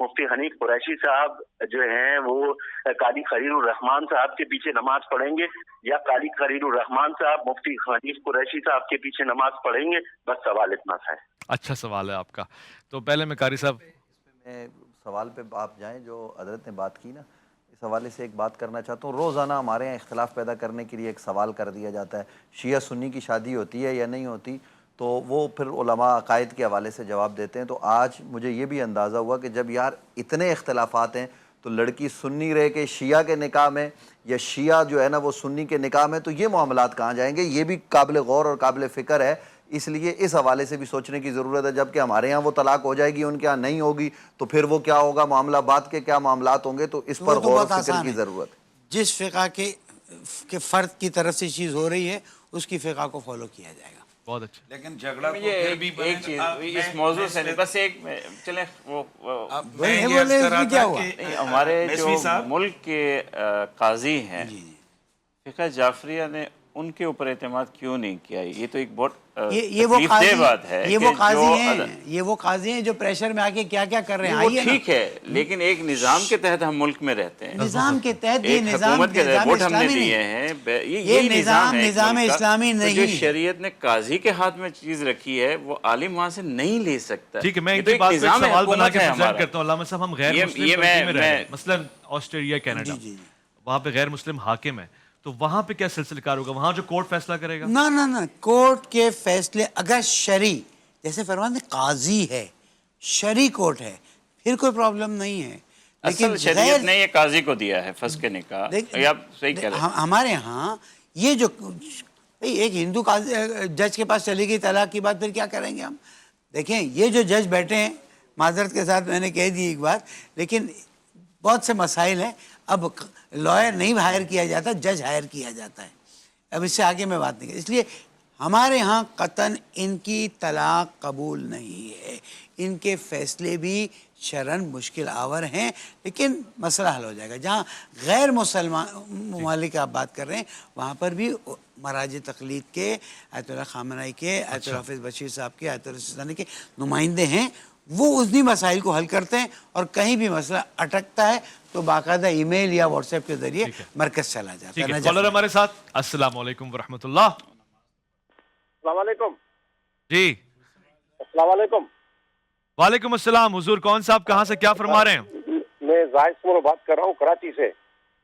مفتی حنیف قریشی صاحب جو ہیں وہ قاضی خلیل الرحمان صاحب کے پیچھے نماز پڑھیں گے، یا قاضی خلیل الرحمان صاحب مفتی حنیف قریشی صاحب کے پیچھے نماز پڑھیں گے؟ بس سوال اتنا سا ہے۔ اچھا سوال ہے آپ کا، تو پہلے میں قاری صاحب میں سوال پہ آپ جائیں جو حضرت نے بات کی نا، اس حوالے سے ایک بات کرنا چاہتا ہوں۔ روزانہ ہمارے یہاں اختلاف پیدا کرنے کے لیے ایک سوال کر دیا جاتا ہے، شیعہ سنی کی شادی ہوتی ہے یا نہیں ہوتی، تو وہ پھر علماء عقائد کے حوالے سے جواب دیتے ہیں۔ تو آج مجھے یہ بھی اندازہ ہوا کہ جب یار اتنے اختلافات ہیں تو لڑکی سنی رہے کہ شیعہ کے نکاح میں، یا شیعہ جو ہے نا وہ سنی کے نکاح میں، تو یہ معاملات کہاں جائیں گے؟ یہ بھی قابل غور اور قابل فکر ہے، اس لیے اس حوالے سے بھی سوچنے کی ضرورت ہے۔ جبکہ ہمارے ہاں وہ طلاق ہو جائے گی، ان کے ہاں نہیں ہوگی، تو پھر وہ کیا ہوگا، معاملہ بعد کے کیا معاملات ہوں گے، تو اس پر غور و فکر کی ضرورت ہے۔ جس فقہ کے فرد کی طرف سے چیز ہو رہی ہے اس کی فقہ کو فالو کیا جائے گا۔ بہت اچھا، لیکن جھگڑا یہ ایک چیز اس موضوع سے نہیں، بس ایک چلیں وہ ہمارے جو ملک کے قاضی ہیں فقہ جعفریہ نے ان کے اوپر اعتماد کیوں نہیں کیا؟ یہ تو ایک بہت تکلیف دہ بات ہے۔ یہ وہ قاضی ہیں جو پریشر میں آ کے کیا کیا کر رہے ہیں۔ وہ ٹھیک ہے، لیکن ایک نظام کے تحت ہم ملک میں رہتے ہیں، نظام کے تحت، یہ ایک نظام حکومت کے تحت ووٹ ہم نے اسلامی دیے نہیں، ہیں، یہ نظام اسلامی تو نہیں جو شریعت نے قاضی کے ہاتھ میں چیز رکھی ہے وہ عالم وہاں سے نہیں لے سکتا۔ ٹھیک ہے، میں یہ ان تو کی ایک بات پہ نظام سوال بنا حکومت کے ہے پریزنٹ ہمارا۔ کرتا ہوں۔ علامہ صاحب ہم غیر مسلم یہ کنٹری میں رہ رہے ہیں، میں مثلا آسٹریلیا، کینیڈا، وہاں پہ غیر مسلم حاکم ہے، تو وہاں پہ کیا سلسلہ کار ہوگا؟ وہاں جو کورٹ فیصلہ کرے گا؟ نہ کورٹ کے فیصلے اگر شرعی، جیسے فرماتے قاضی ہے، شرعی کورٹ ہے، پھر کوئی پرابلم نہیں ہے۔ اصل شریعت نے یہ قاضی کو دیا ہے فسخ نکاح، یہ آپ صحیح کہہ رہے ہیں۔ ہمارے ہاں یہ جو بھئی ایک ہندو جج کے پاس چلی گئی طلاق کی بات، پھر کیا کریں گے ہم؟ دیکھیں یہ جو جج بیٹھے ہیں، معذرت کے ساتھ میں نے کہہ دی ایک بات، لیکن بہت سے مسائل ہیں. اب لائر نہیں ہائر کیا جاتا، جج ہائر کیا جاتا ہے. اب اس سے آگے میں بات نہیں کروں. اس لیے ہمارے ہاں قطعاً ان کی طلاق قبول نہیں ہے. ان کے فیصلے بھی شرعاً مشکل آور ہیں، لیکن مسئلہ حل ہو جائے گا. جہاں غیر مسلمان ممالک آپ بات کر رہے ہیں، وہاں پر بھی مراجع تقلید کے، آیت اللہ خامنائی کے، آیت اللہ حافظ بشیر صاحب کے، آیت اللہ سیستانی کے نمائندے ہیں. وہ انہی مسائل کو حل کرتے ہیں، اور کہیں بھی مسئلہ اٹکتا ہے تو باقاعدہ ای میل یا واٹس ایپ کے ذریعے مرکز چلا جاتا ٹھیک ہے. ہے. کالر ہمارے ساتھ. السلام علیکم ورحمۃ اللہ. السلام علیکم. جی السلام علیکم. وعلیکم السلام. حضور کون صاحب کہاں سے کیا فرما رہے ہیں؟ میں زاہد سمر بات کر رہا ہوں کراچی سے.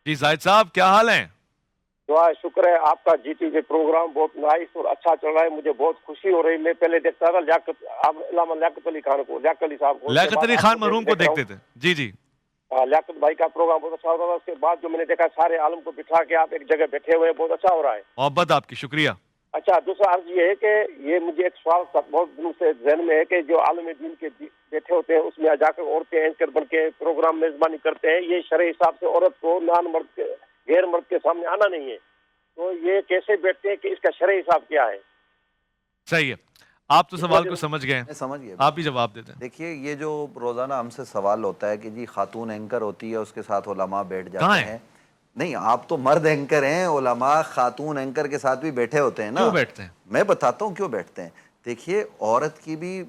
جی زاہد صاحب کیا حال ہیں؟ دعا شکر ہے. آپ کا جی ٹی وی پروگرام بہت نائس اور اچھا چل رہا ہے. مجھے بہت خوشی ہو رہی. میں پہلے دیکھتا تھا علامہ لیاقت علی خان کو، لیاقت علی صاحب کو، لیاقت علی خان مرحوم کو دیکھتے تھے. جی جی لیاقت بھائی کا پروگرام بہت اچھا ہو رہا تھا. اس کے بعد جو میں نے دیکھا سارے عالم کو بٹھا کے آپ ایک جگہ بیٹھے ہوئے، بہت اچھا ہو رہا ہے. محبت آپ کی، شکریہ. اچھا دوسرا عرض یہ ہے کہ یہ مجھے ایک سوال بہت دنوں سے ذہن میں ہے کہ جو عالم دین کے بیٹھے ہوتے ہیں اس میں جا کر عورتیں اینکر بن کے پروگرام میزبانی کرتے ہیں. یہ شرعی حساب سے عورت کو نان مرد کے غیر مرد کے سامنے آنا نہیں ہے، تو یہ کیسے بیٹھتے ہیں کہ اس کا شرعی حساب کیا ہے؟ صحیح ہے. آپ تو سوال کو سمجھ گئے ہیں، سمجھ گئے. آپ ہی جواب دیتے ہیں. دیکھیے یہ جو روزانہ ہم سے سوال ہوتا ہے کہ جی خاتون اینکر ہوتی ہے، اس کے ساتھ علماء بیٹھ جاتے ہیں. نہیں، آپ تو مرد اینکر ہیں، علماء خاتون اینکر کے ساتھ بھی بیٹھے ہوتے ہیں نا. کیوں بیٹھتے ہیں؟ میں بتاتا ہوں کیوں بیٹھتے ہیں. دیکھیے عورت کی بھی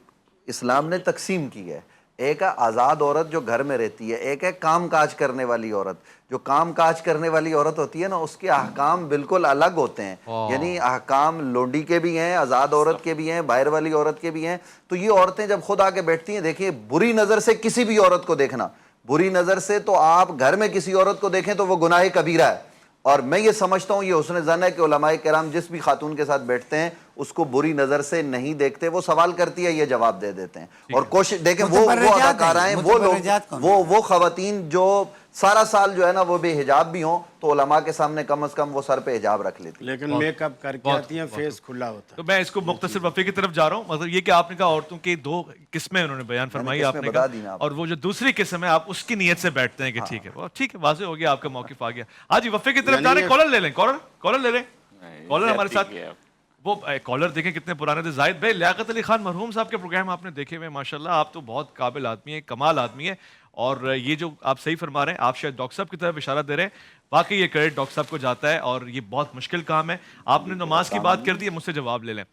اسلام نے تقسیم کی ہے. ایک ہے آزاد عورت جو گھر میں رہتی ہے، ایک ہے کام کاج کرنے والی عورت. جو کام کاج کرنے والی عورت ہوتی ہے نا، اس کے احکام بالکل الگ ہوتے ہیں. یعنی احکام لونڈی کے بھی ہیں، آزاد عورت کے بھی ہیں، باہر والی عورت کے بھی ہیں. تو یہ عورتیں جب خود آ کے بیٹھتی ہیں، دیکھیے بری نظر سے کسی بھی عورت کو دیکھنا، بری نظر سے تو آپ گھر میں کسی عورت کو دیکھیں تو وہ گناہ کبیرہ ہے. اور میں یہ سمجھتا ہوں، یہ حسن ظن ہے کہ علماء کرام جس بھی خاتون کے ساتھ بیٹھتے ہیں اس کو بری نظر سے نہیں دیکھتے. وہ سوال کرتی ہے، یہ جواب دے دیتے ہیں. اور کوشش دیکھیں وہ اداکارہ ہیں، وہ لوگ، وہ خواتین جو سارا سال جو ہے نا وہ بے حجاب بھی ہوں تو علماء کے سامنے کم از کم وہ سر پہ حجاب رکھ لیتی ہیں، لیکن میک اپ کر کے آتی ہیں، فیس کھلا ہوتا ہے. تو میں اس کو مختصر وفے کی طرف جا رہا ہوں. مطلب یہ کہ آپ نے کہا عورتوں کی دو قسمیں انہوں نے بیان فرمائی، آپ نے کہا، اور وہ جو دوسری قسم ہے آپ اس کی نیت سے بیٹھتے ہیں کہ ٹھیک ہے، وہ ٹھیک ہے، واضح ہو گیا، آپ کا موقف آ گیا. ہاں جی وفے کی طرف جا رہے ہیں. کالر لے لیں، کالر لے لیں. کالر ہمارے ساتھ. وہ کالر دیکھیں کتنے پرانے تھے. زاہد بھائی لیاقت علی خان مرحوم صاحب کے پروگرام آپ نے دیکھے ہوئے، ماشاءاللہ آپ تو بہت قابل آدمی ہیں، کمال آدمی ہیں. اور یہ جو آپ صحیح فرما رہے ہیں، آپ شاید ڈاکٹر صاحب کی طرف اشارہ دے رہے ہیں. واقعی یہ کریڈٹ ڈاکٹر صاحب کو جاتا ہے اور یہ بہت مشکل کام ہے. آپ نے نماز کی بات کر دی ہے، مجھ سے جواب لے لیں.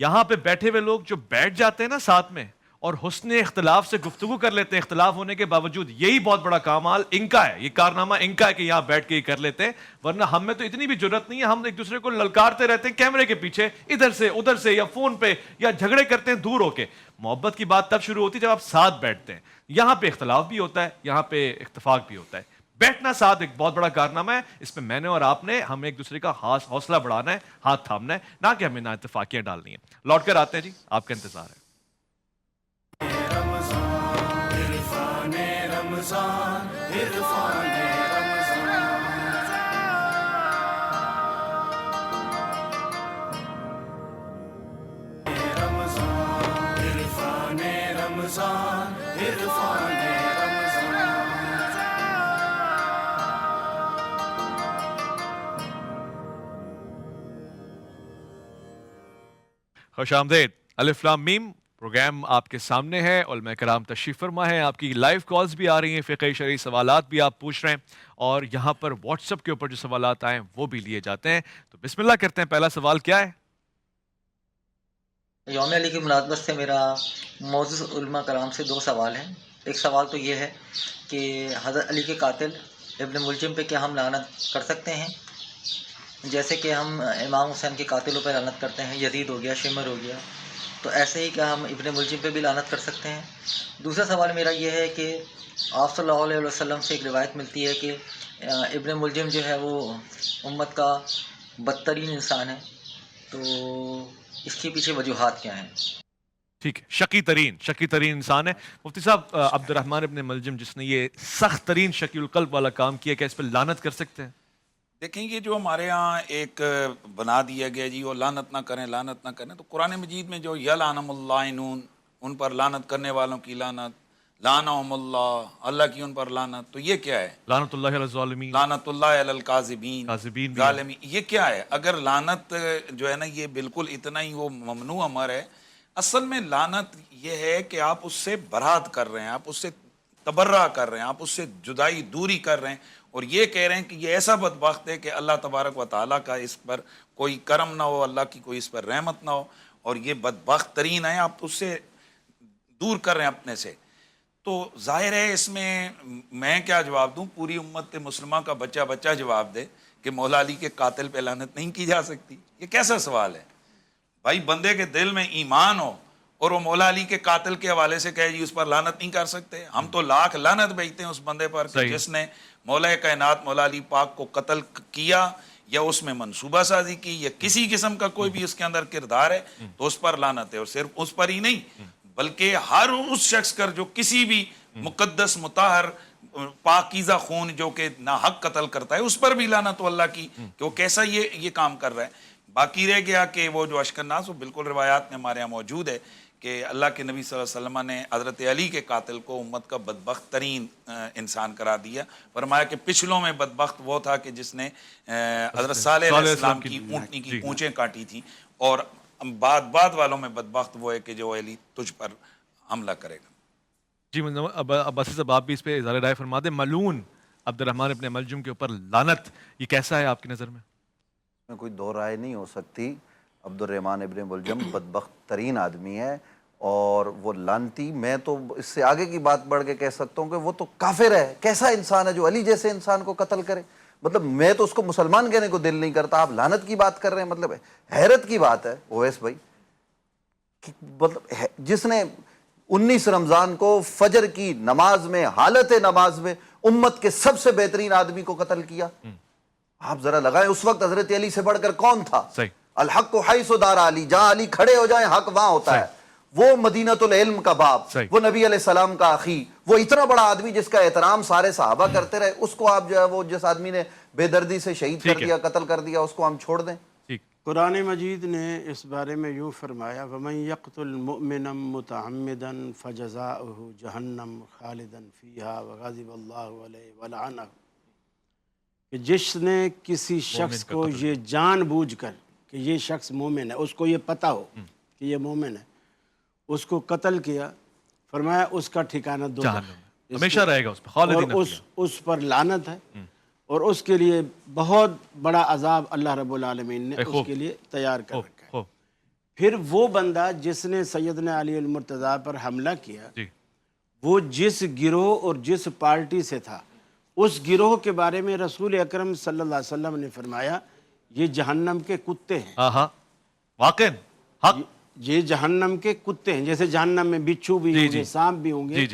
یہاں پہ بیٹھے ہوئے لوگ جو بیٹھ جاتے ہیں نا ساتھ میں اور حسن اختلاف سے گفتگو کر لیتے ہیں اختلاف ہونے کے باوجود، یہی بہت بڑا کمال ان کا ہے، یہ کارنامہ ان کا ہے کہ یہاں بیٹھ کے یہ کر لیتے ہیں. ورنہ ہم میں تو اتنی بھی جرت نہیں ہے، ہم ایک دوسرے کو للکارتے رہتے ہیں کیمرے کے پیچھے، ادھر سے ادھر سے، یا فون پہ، یا جھگڑے کرتے ہیں دور ہو کے. محبت کی بات تب شروع ہوتی ہے جب آپ ساتھ بیٹھتے ہیں. یہاں پہ اختلاف بھی ہوتا ہے، یہاں پہ اتفاق بھی ہوتا ہے. بیٹھنا ساتھ ایک بہت بڑا کارنامہ ہے. اس میں نے اور آپ نے ہمیں ایک دوسرے کا حوصلہ بڑھانا ہے، ہاتھ تھامنا ہے، نہ کہ ہمیں نہ اتفاقیاں ڈالنی ہیں. لوٹ کر آتے ہیں جی، آپ کا انتظار ہے. عرفان رمضان عرفان رمضان رمضان عرفان خوش آمدید. الف لام میم پروگرام آپ کے سامنے ہے. علماء کرام تشریف فرما ہے. آپ کی لائیو کالز بھی آ رہی ہیں، فقہ شرعی سوالات بھی آپ پوچھ رہے ہیں، اور یہاں پر واٹس ایپ کے اوپر جو سوالات آئے ہیں وہ بھی لیے جاتے ہیں. تو بسم اللہ کرتے ہیں. پہلا سوال کیا ہے؟ یوم علی کی مناسبت سے میرا معزز علماء کرام سے دو سوال ہیں. ایک سوال تو یہ ہے کہ حضرت علی کے قاتل ابن ملجم پہ کیا ہم لعنت کر سکتے ہیں، جیسے کہ ہم امام حسین کے قاتلوں پہ لعنت کرتے ہیں، یزید ہو گیا، شمر ہو گیا، تو ایسے ہی کیا ہم ابن ملجم پہ بھی لعنت کر سکتے ہیں؟ دوسرا سوال میرا یہ ہے کہ آپ صلی اللہ علیہ وسلم سے ایک روایت ملتی ہے کہ ابن ملجم جو ہے وہ امت کا بدترین انسان ہے، تو اس کے پیچھے وجوہات کیا ہیں؟ ٹھیک ہے، شقی ترین انسان ہے. مفتی صاحب عبد الرحمن ابن ملجم جس نے یہ سخت ترین شقی القلب والا کام کیا، کیا اس پہ لعنت کر سکتے ہیں؟ دیکھیں یہ جو ہمارے ہاں ایک بنا دیا گیا جی وہ لعنت نہ کریں لعنت نہ کریں، تو قرآن مجید میں جو یلعنہم اللائنون، ان پر لعنت کرنے والوں کی لعنت، لعنہم اللہ، اللہ کی ان پر لعنت، تو یہ کیا ہے؟ لعنت اللہ علی الظالمین، لعنت اللہ علی الکاذبین، کاذبین بھی ظالمین، یہ کیا ہے؟ اگر لعنت جو ہے نا یہ بالکل اتنا ہی وہ ممنوع امر ہے، اصل میں لعنت یہ ہے کہ آپ اس سے برات کر رہے ہیں، آپ اس سے تبرہ کر رہے ہیں، آپ اس سے جدائی دوری کر رہے ہیں، اور یہ کہہ رہے ہیں کہ یہ ایسا بدبخت ہے کہ اللہ تبارک و تعالیٰ کا اس پر کوئی کرم نہ ہو، اللہ کی کوئی اس پر رحمت نہ ہو، اور یہ بدبخت ترین ہے، آپ اس سے دور کر رہے ہیں اپنے سے۔ تو ظاہر ہے اس میں کیا جواب دوں؟ پوری امت مسلمہ کا بچہ بچہ جواب دے کہ مولا علی کے قاتل پہ لعنت نہیں کی جا سکتی۔ یہ کیسا سوال ہے بھائی؟ بندے کے دل میں ایمان ہو اور وہ مولا علی کے قاتل کے حوالے سے کہے جی اس پر لعنت نہیں کر سکتے۔ ہم تو لاکھ لعنت بھیجتے ہیں اس بندے پر کہ جس نے مولا کائنات مولا علی پاک کو قتل کیا یا اس میں منصوبہ سازی کی یا کسی قسم کا کوئی بھی اس کے اندر کردار ہے تو اس پر لعنت ہے، اور صرف اس پر ہی نہیں بلکہ ہر اس شخص کر جو کسی بھی مقدس مطہر پاکیزہ خون جو کہ ناحق قتل کرتا ہے اس پر بھی لعنت اللہ کی کہ وہ کیسا یہ کام کر رہا ہے۔ باقی رہ گیا کہ وہ جو اشکناس، وہ بالکل روایات میں ہمارے یہاں موجود ہے کہ اللہ کے نبی صلی اللہ علیہ وسلم نے حضرت علی کے قاتل کو امت کا بدبخت ترین انسان قرار دیا، فرمایا کہ پچھلوں میں بدبخت وہ تھا کہ جس نے حضرت صالح علیہ السلام کی اونٹنی کی پونچھیں کاٹی تھیں، اور بعد والوں میں بدبخت وہ ہے کہ جو علی تجھ پر حملہ کرے گا۔ جی عباسی صاحب آپ بھی اس پہ اظہار رائے فرما دیں۔ ملعون عبد الرحمن ابن ملجم کے اوپر لعنت، یہ کیسا ہے آپ کی نظر میں؟ میں کوئی دو رائے نہیں ہو سکتی۔ عبد الرحمن ابن ملجم بدبخت ترین آدمی ہے، اور وہ لعنتی، میں تو اس سے آگے کی بات بڑھ کے کہہ سکتا ہوں کہ وہ تو کافر ہے۔ کیسا انسان ہے جو علی جیسے انسان کو قتل کرے؟ مطلب میں تو اس کو مسلمان کہنے کو دل نہیں کرتا، آپ لعنت کی بات کر رہے ہیں، مطلب حیرت کی بات ہے اویس بھائی، مطلب جس نے 19 رمضان کو فجر کی نماز میں، حالت نماز میں، امت کے سب سے بہترین آدمی کو قتل کیا۔ آپ ذرا لگائیں اس وقت حضرت علی سے بڑھ کر کون تھا؟ الحق حیث دار علی، جہاں علی کھڑے ہو جائیں حق وہاں ہوتا ہے۔ وہ مدینۃ العلم کا باپ، وہ نبی علیہ السلام کا اخی، وہ اتنا بڑا آدمی جس کا احترام سارے صحابہ کرتے رہے، اس کو آپ جو ہے وہ جس آدمی نے بے دردی سے شہید کر دیا، قتل کر دیا، اس کو ہم چھوڑ دیں؟ قرآن مجید نے اس بارے میں یوں فرمایا وَمَن يَقْتُلْ مُؤْمِنًا مُتَعَمِّدًا فَجَزَاؤُهُ جَهَنَّمُ خَالِدًا فِيهَا وَغَضِبَ اللَّهُ عَلَيْهِ وَلَعَنَهُ، کہ جس نے کسی شخص کو یہ جان بوجھ کر کہ یہ شخص مومن ہے، اس کو یہ پتہ ہو کہ یہ مومن ہے، اس کو قتل کیا، فرمایا اس کا ٹھکانہ دوزخ ہے، ہمیشہ رہے گا اس پر خالدین اور اس پر لعنت ہے، اور اس کے لیے بہت بڑا عذاب اللہ رب العالمین نے اس کے لیے تیار کر رکھا ہے۔ پھر وہ بندہ جس نے سیدنا علی المرتضیٰ پر حملہ کیا، وہ جس گروہ اور جس پارٹی سے تھا، اس گروہ کے بارے میں رسول اکرم صلی اللہ علیہ وسلم نے فرمایا یہ جہنم کے کتے ہیں۔ واقعاً حق، یہ جہنم کے کتے ہیں، جیسے جہنم میں بچھو بھی ہوں گے، سانپ بھی ہوں گے،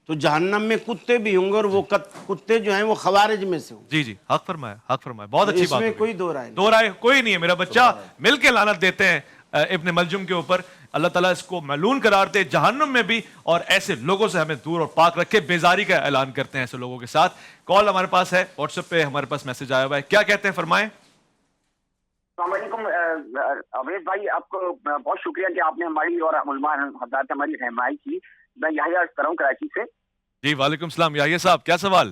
تو جہنم میں کتے بھی ہوں گے، اور وہ کتے جو ہیں وہ خوارج میں سے ہوں گے۔ جی حق فرمایا، حق فرمایا، بہت اچھی بات ہے۔ اس میں کوئی دو رائے نہیں، دو رائے کوئی نہیں ہے۔ میرا بچہ مل کے لعنت دیتے ہیں ابن ملجم کے اوپر، اللہ تعالیٰ اس کو ملعون قرار دے جہنم میں بھی، اور ایسے لوگوں سے ہمیں دور اور پاک رکھے۔ بیزاری کا اعلان کرتے ہیں ایسے لوگوں کے ساتھ۔ کال ہمارے پاس ہے، واٹس ایپ پہ ہمارے پاس میسج آیا ہوا ہے، کیا کہتے ہیں فرمائیں۔ السلام علیکم اویس بھائی، آپ کو بہت شکریہ کہ آپ نے ہماری اور علماء حضرات ہماری رہنمائی کی۔ میں یحییٰ عرض کر رہا ہوں کراچی سے۔ جی وعلیکم السلام یحییٰ صاحب، کیا سوال؟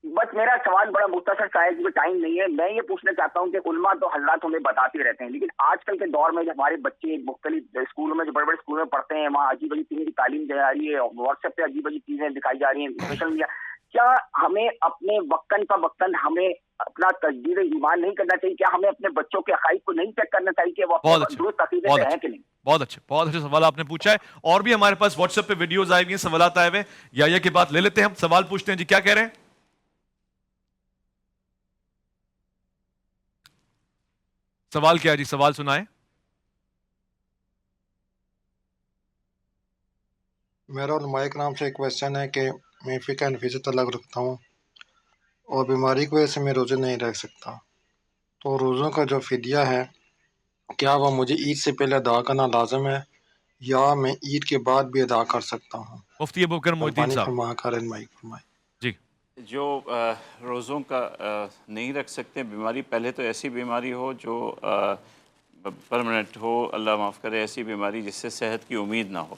بس میرا سوال بڑا مختصر سا ہے کیونکہ ٹائم نہیں ہے۔ میں یہ پوچھنا چاہتا ہوں کہ علماء تو حضرات ہمیں بتاتے رہتے ہیں، لیکن آج کل کے دور میں جو ہمارے بچے مختلف اسکولوں میں، جو بڑے بڑے اسکولوں میں پڑھتے ہیں، وہاں عجیب عجیب چیزیں کی تعلیم دی جا رہی ہے، واٹس ایپ پہ عجیب عجیب چیزیں دکھائی جا رہی ہیں، سوشل میڈیا، کیا ہمیں اپنے وقتاً فوقتاً ہمیں اپنا تجدید ایمان نہیں کرنا چاہیے؟ کیا ہمیں اپنے بچوں کے عقائد کو نہیں چیک کرنا چاہیے کہ وہ درست عقیدے سے ہیں کہ نہیں؟ بہت اچھے سوال آپ نے پوچھا ہے، اور بھی ہمارے پاس واٹس ایپ پہ ویڈیوز آئے ہوئی ہیں، سوالات آئے ہوئے، یحییٰ کی بات لے لیتے ہیں، ہم سوال پوچھتے ہیں۔ جی کیا کہہ رہے ہیں؟ سوال کیا جی؟ سوال سنائیں۔ میرا علماء کرام سے ایک کویسچن ہے کہ میں فقہ حنفی سے تعلق رکھتا ہوں اور بیماری کی وجہ سے میں روزے نہیں رکھ سکتا، تو روزوں کا جو فدیہ ہے کیا وہ مجھے عید سے پہلے ادا کرنا لازم ہے یا میں عید کے بعد بھی ادا کر سکتا ہوں؟ مفتی ابوبکر محی الدین صاحب۔ فرمائیں۔ جی جو روزوں کا نہیں رکھ سکتے بیماری، پہلے تو ایسی بیماری ہو جو پرماننٹ ہو، اللہ معاف کرے، ایسی بیماری جس سے صحت کی امید نہ ہو.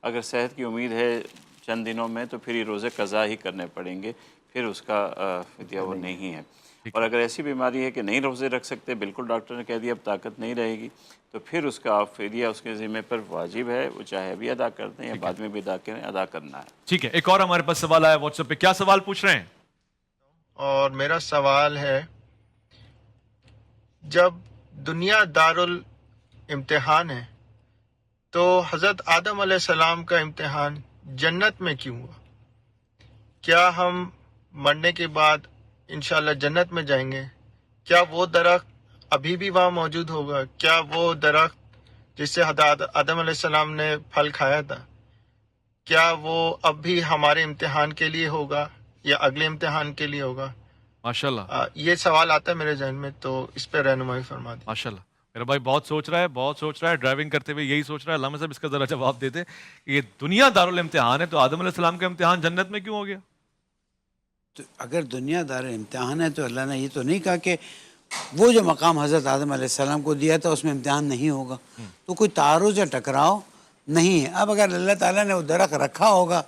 اگر صحت کی امید ہے چند دنوں میں تو پھر یہ روزے قضا ہی کرنے پڑیں گے، پھر اس کا فدیہ وہ نہیں ہے. اور اگر ایسی بیماری ہے کہ نہیں روزے رکھ سکتے، بالکل ڈاکٹر نے کہہ دیا اب طاقت نہیں رہے گی، تو پھر اس کا فدیہ اس کے ذمہ پر واجب ہے، وہ چاہے ابھی ادا کر دیں یا بعد میں بھی ادا کرنا ہے. ٹھیک ہے، ایک اور ہمارے پاس سوال آیا واٹس ایپ پہ. کیا سوال پوچھ رہے ہیں؟ اور میرا سوال ہے، جب دنیا دارالامتحان ہے تو حضرت آدم علیہ السلام کا امتحان جنت میں کیوں ہوا؟ کیا ہم مرنے کے بعد انشاءاللہ جنت میں جائیں گے؟ کیا وہ درخت ابھی بھی وہاں موجود ہوگا؟ کیا وہ درخت جس سے حضرت آدم علیہ السلام نے پھل کھایا تھا، کیا وہ اب بھی ہمارے امتحان کے لیے ہوگا یا اگلے امتحان کے لیے ہوگا؟ ماشاءاللہ یہ سوال آتا ہے میرے ذہن میں، تو اس پہ رہنمائی فرما دیں. ماشاءاللہ، میرا بھائی بہت سوچ رہا ہے، ڈرائیونگ کرتے ہوئے یہی سوچ رہا ہے. علامہ صاحب اس کا ذرا جواب دے دیں. یہ دنیا دارالامتحان ہے تو آدم علیہ السلام کا امتحان جنت میں کیوں ہو گیا؟ تو اگر دنیا دار امتحان ہے تو اللہ نے یہ تو نہیں کہا کہ وہ جو مقام حضرت آدم علیہ السلام کو دیا تھا اس میں امتحان نہیں ہوگا. تو کوئی تعارض یا ٹکراؤ نہیں ہے. اب اگر اللہ تعالیٰ نے وہ درخت رکھا ہوگا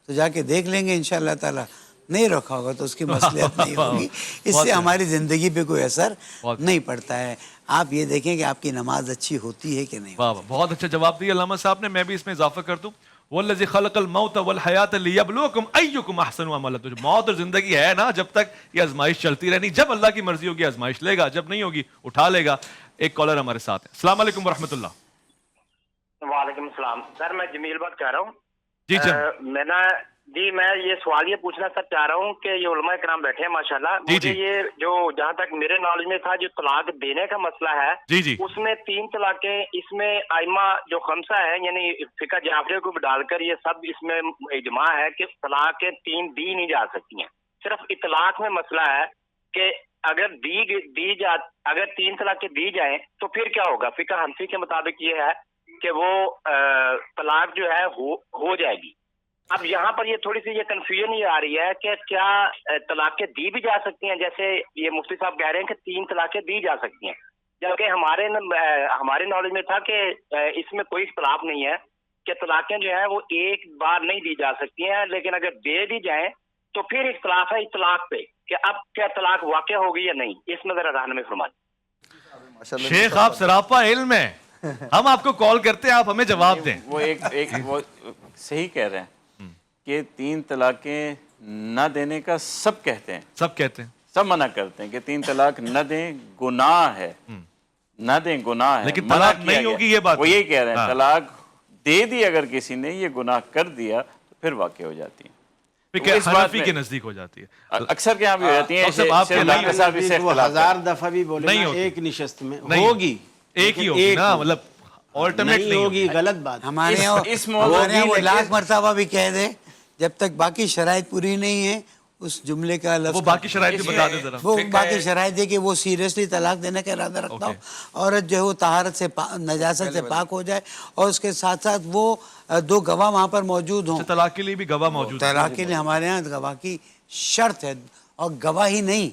تو جا کے دیکھ لیں گے انشاءاللہ تعالیٰ. نہیں رکھا ہوگا تو اس کی مصلحت نہیں ہوگی. اس سے ہماری زندگی پہ کوئی اثر نہیں پڑتا ہے. آپ یہ دیکھیں کہ آپ کی نماز اچھی ہوتی ہے کہ نہیں. واہ واہ، بہت اچھا جواب دیا علامہ صاحب نے. میں بھی اس میں اضافہ کر دوں، وَالَّذِي خَلَقَ الْمَوْتَ وَالْحَيَاةَ لِيَبْلُوَكُمْ أَيُّكُمْ أَحْسَنُ عَمَلًا. تو جو موت اور زندگی ہے نا، جب تک یہ آزمائش چلتی رہنی، جب اللہ کی مرضی ہوگی آزمائش لے گا، جب نہیں ہوگی اٹھا لے گا. ایک کالر ہمارے ساتھ ہے. السلام علیکم ورحمۃ اللہ. وعلیکم السلام. سر میں جمیل بات کہہ رہا ہوں. جی میں یہ سوال یہ پوچھنا سر چاہ رہا ہوں کہ یہ علماء کرام بیٹھے ہیں ماشاءاللہ، مجھے یہ جو جہاں تک میرے نالج میں تھا جو طلاق دینے کا مسئلہ ہے، اس میں 3 طلاقیں، اس میں ائمہ جو 5 ہیں یعنی فقہ جعفری کو ڈال کر یہ سب اس میں اجماع ہے کہ طلاقیں 3 دی نہیں جا سکتی ہیں. صرف اطلاق میں مسئلہ ہے کہ اگر اگر 3 طلاقیں دی جائیں تو پھر کیا ہوگا. فقہ حنفی کے مطابق یہ ہے کہ وہ طلاق جو ہے ہو جائے گی. اب یہاں پر یہ تھوڑی سی یہ کنفیوژن یہ آ رہی ہے کہ کیا طلاقیں دی بھی جا سکتی ہیں، جیسے یہ مفتی صاحب کہہ رہے ہیں کہ 3 طلاقیں دی جا سکتی ہیں، جبکہ ہمارے نالج میں تھا کہ اس میں کوئی اختلاف نہیں ہے کہ طلاقیں جو ہیں وہ ایک بار نہیں دی جا سکتی ہیں، لیکن اگر دے دی جائیں تو پھر اختلاف ہے اطلاق پہ کہ اب کیا طلاق واقع ہوگی یا نہیں. اس میں ذرا رہنمائی فرمائیں. شیخ آپ سراپا علم ہے، ہم آپ کو کال کرتے ہیں، آپ ہمیں جواب دیں. وہ صحیح کہہ رہے ہیں کہ 3 طلاقیں نہ دینے کا سب کہتے ہیں، سب منع کرتے ہیں کہ 3 طلاق نہ دیں، گناہ ہے، نہ دیں گناہ ہے، لیکن طلاق نہیں ہوگی یہ بات. وہ یہ کہہ رہے ہیں طلاق دے دی اگر کسی نے، یہ گناہ کر دیا تو پھر واقع ہو جاتی ہیں. حنفی کے نزدیک ہو جاتی ہے، اکثر کے یہاں بھی ہو جاتی ہیں. 1000 دفعہ بھی بولے ایک نشست میں ہوگی، ایک ہی ہوگی نا، مطلب آلٹرنیٹ نہیں ہوگی، غلط بات. ہمارے یہاں وہ لاکھ مرتبہ بھی کہہ دے جب تک باقی شرائط پوری نہیں ہے اس جملے کا لفظ. وہ باقی شرائط بھی بتا دیں ذرا. وہ باقی شرائط ہے کہ وہ سیریسلی طلاق دینے کا ارادہ رکھتا ہو، عورت جو ہے وہ طہارت سے نجاست سے پاک ہو جائے، اور اس کے ساتھ ساتھ وہ 2 گواہ وہاں پر موجود ہوں. طلاق کے لیے بھی گواہ موجود ہے. طلاق کے لیے ہمارے یہاں گواہ کی شرط ہے، اور گواہ ہی نہیں،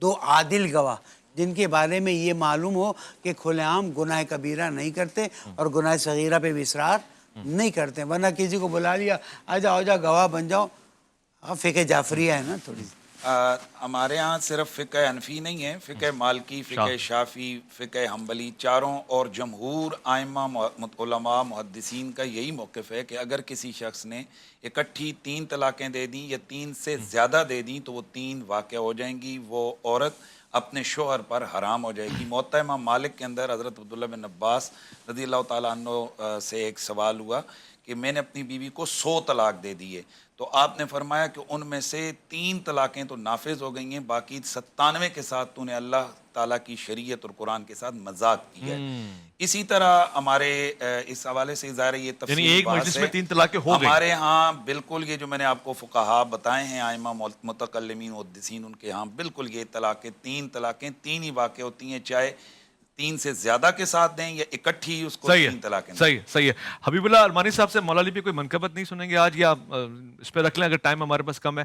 2 عادل گواہ جن کے بارے میں یہ معلوم ہو کہ کھلے عام گناہ کبیرہ نہیں کرتے اور گناہ صغیرہ پہ بھی اصرار نہیں کرتے. ورنہ کسی کو بلا لیا آ جاؤ گواہ بن جاؤ. فقہ جعفریہ ہے نا تھوڑی سی. ہمارے ہاں صرف فقہ حنفی نہیں ہے، فقہ مالکی، فقہ شافعی، فقہ حنبلی، چاروں اور جمہور ائمہ علماء محدثین کا یہی موقف ہے کہ اگر کسی شخص نے اکٹھی 3 طلاقیں دے دیں یا 3 سے زیادہ دے دیں تو وہ 3 واقع ہو جائیں گی، وہ عورت اپنے شوہر پر حرام ہو جائے گی. موطا امام مالک کے اندر حضرت عبداللہ بن عباس رضی اللہ تعالیٰ عنہ سے ایک سوال ہوا کہ میں نے اپنی بیوی کو 100 طلاق دے دیے، تو آپ نے فرمایا کہ ان میں سے 3 طلاقیں تو نافذ ہو گئی ہیں، باقی 97 کے ساتھ تو نے اللہ تعالیٰ کی شریعت اور قرآن کے ساتھ مذاق کیا ہے. اسی طرح ہمارے اس حوالے سے ظاہر یہ تفصیل ایک مجلس میں 3 طلاقیں ہو گئی ہمارے ہاں بالکل. یہ جو میں نے آپ کو فقہاء بتائے ہیں ائمہ متکلمین محدثین، ان کے ہاں بالکل یہ طلاقیں 3 طلاقیں 3 ہی واقع ہوتی ہیں، چاہے 3 سے زیادہ کے ساتھ دیں یا اکٹھی اس کو 3 طلاقیں. صحیح ہے. حبیب اللہ ارمانی صاحب سے مولا علی پہ کوئی منقبت نہیں سنیں گے آج، یا اس پہ رکھ لیں اگر ٹائم ہمارے پاس کم ہے.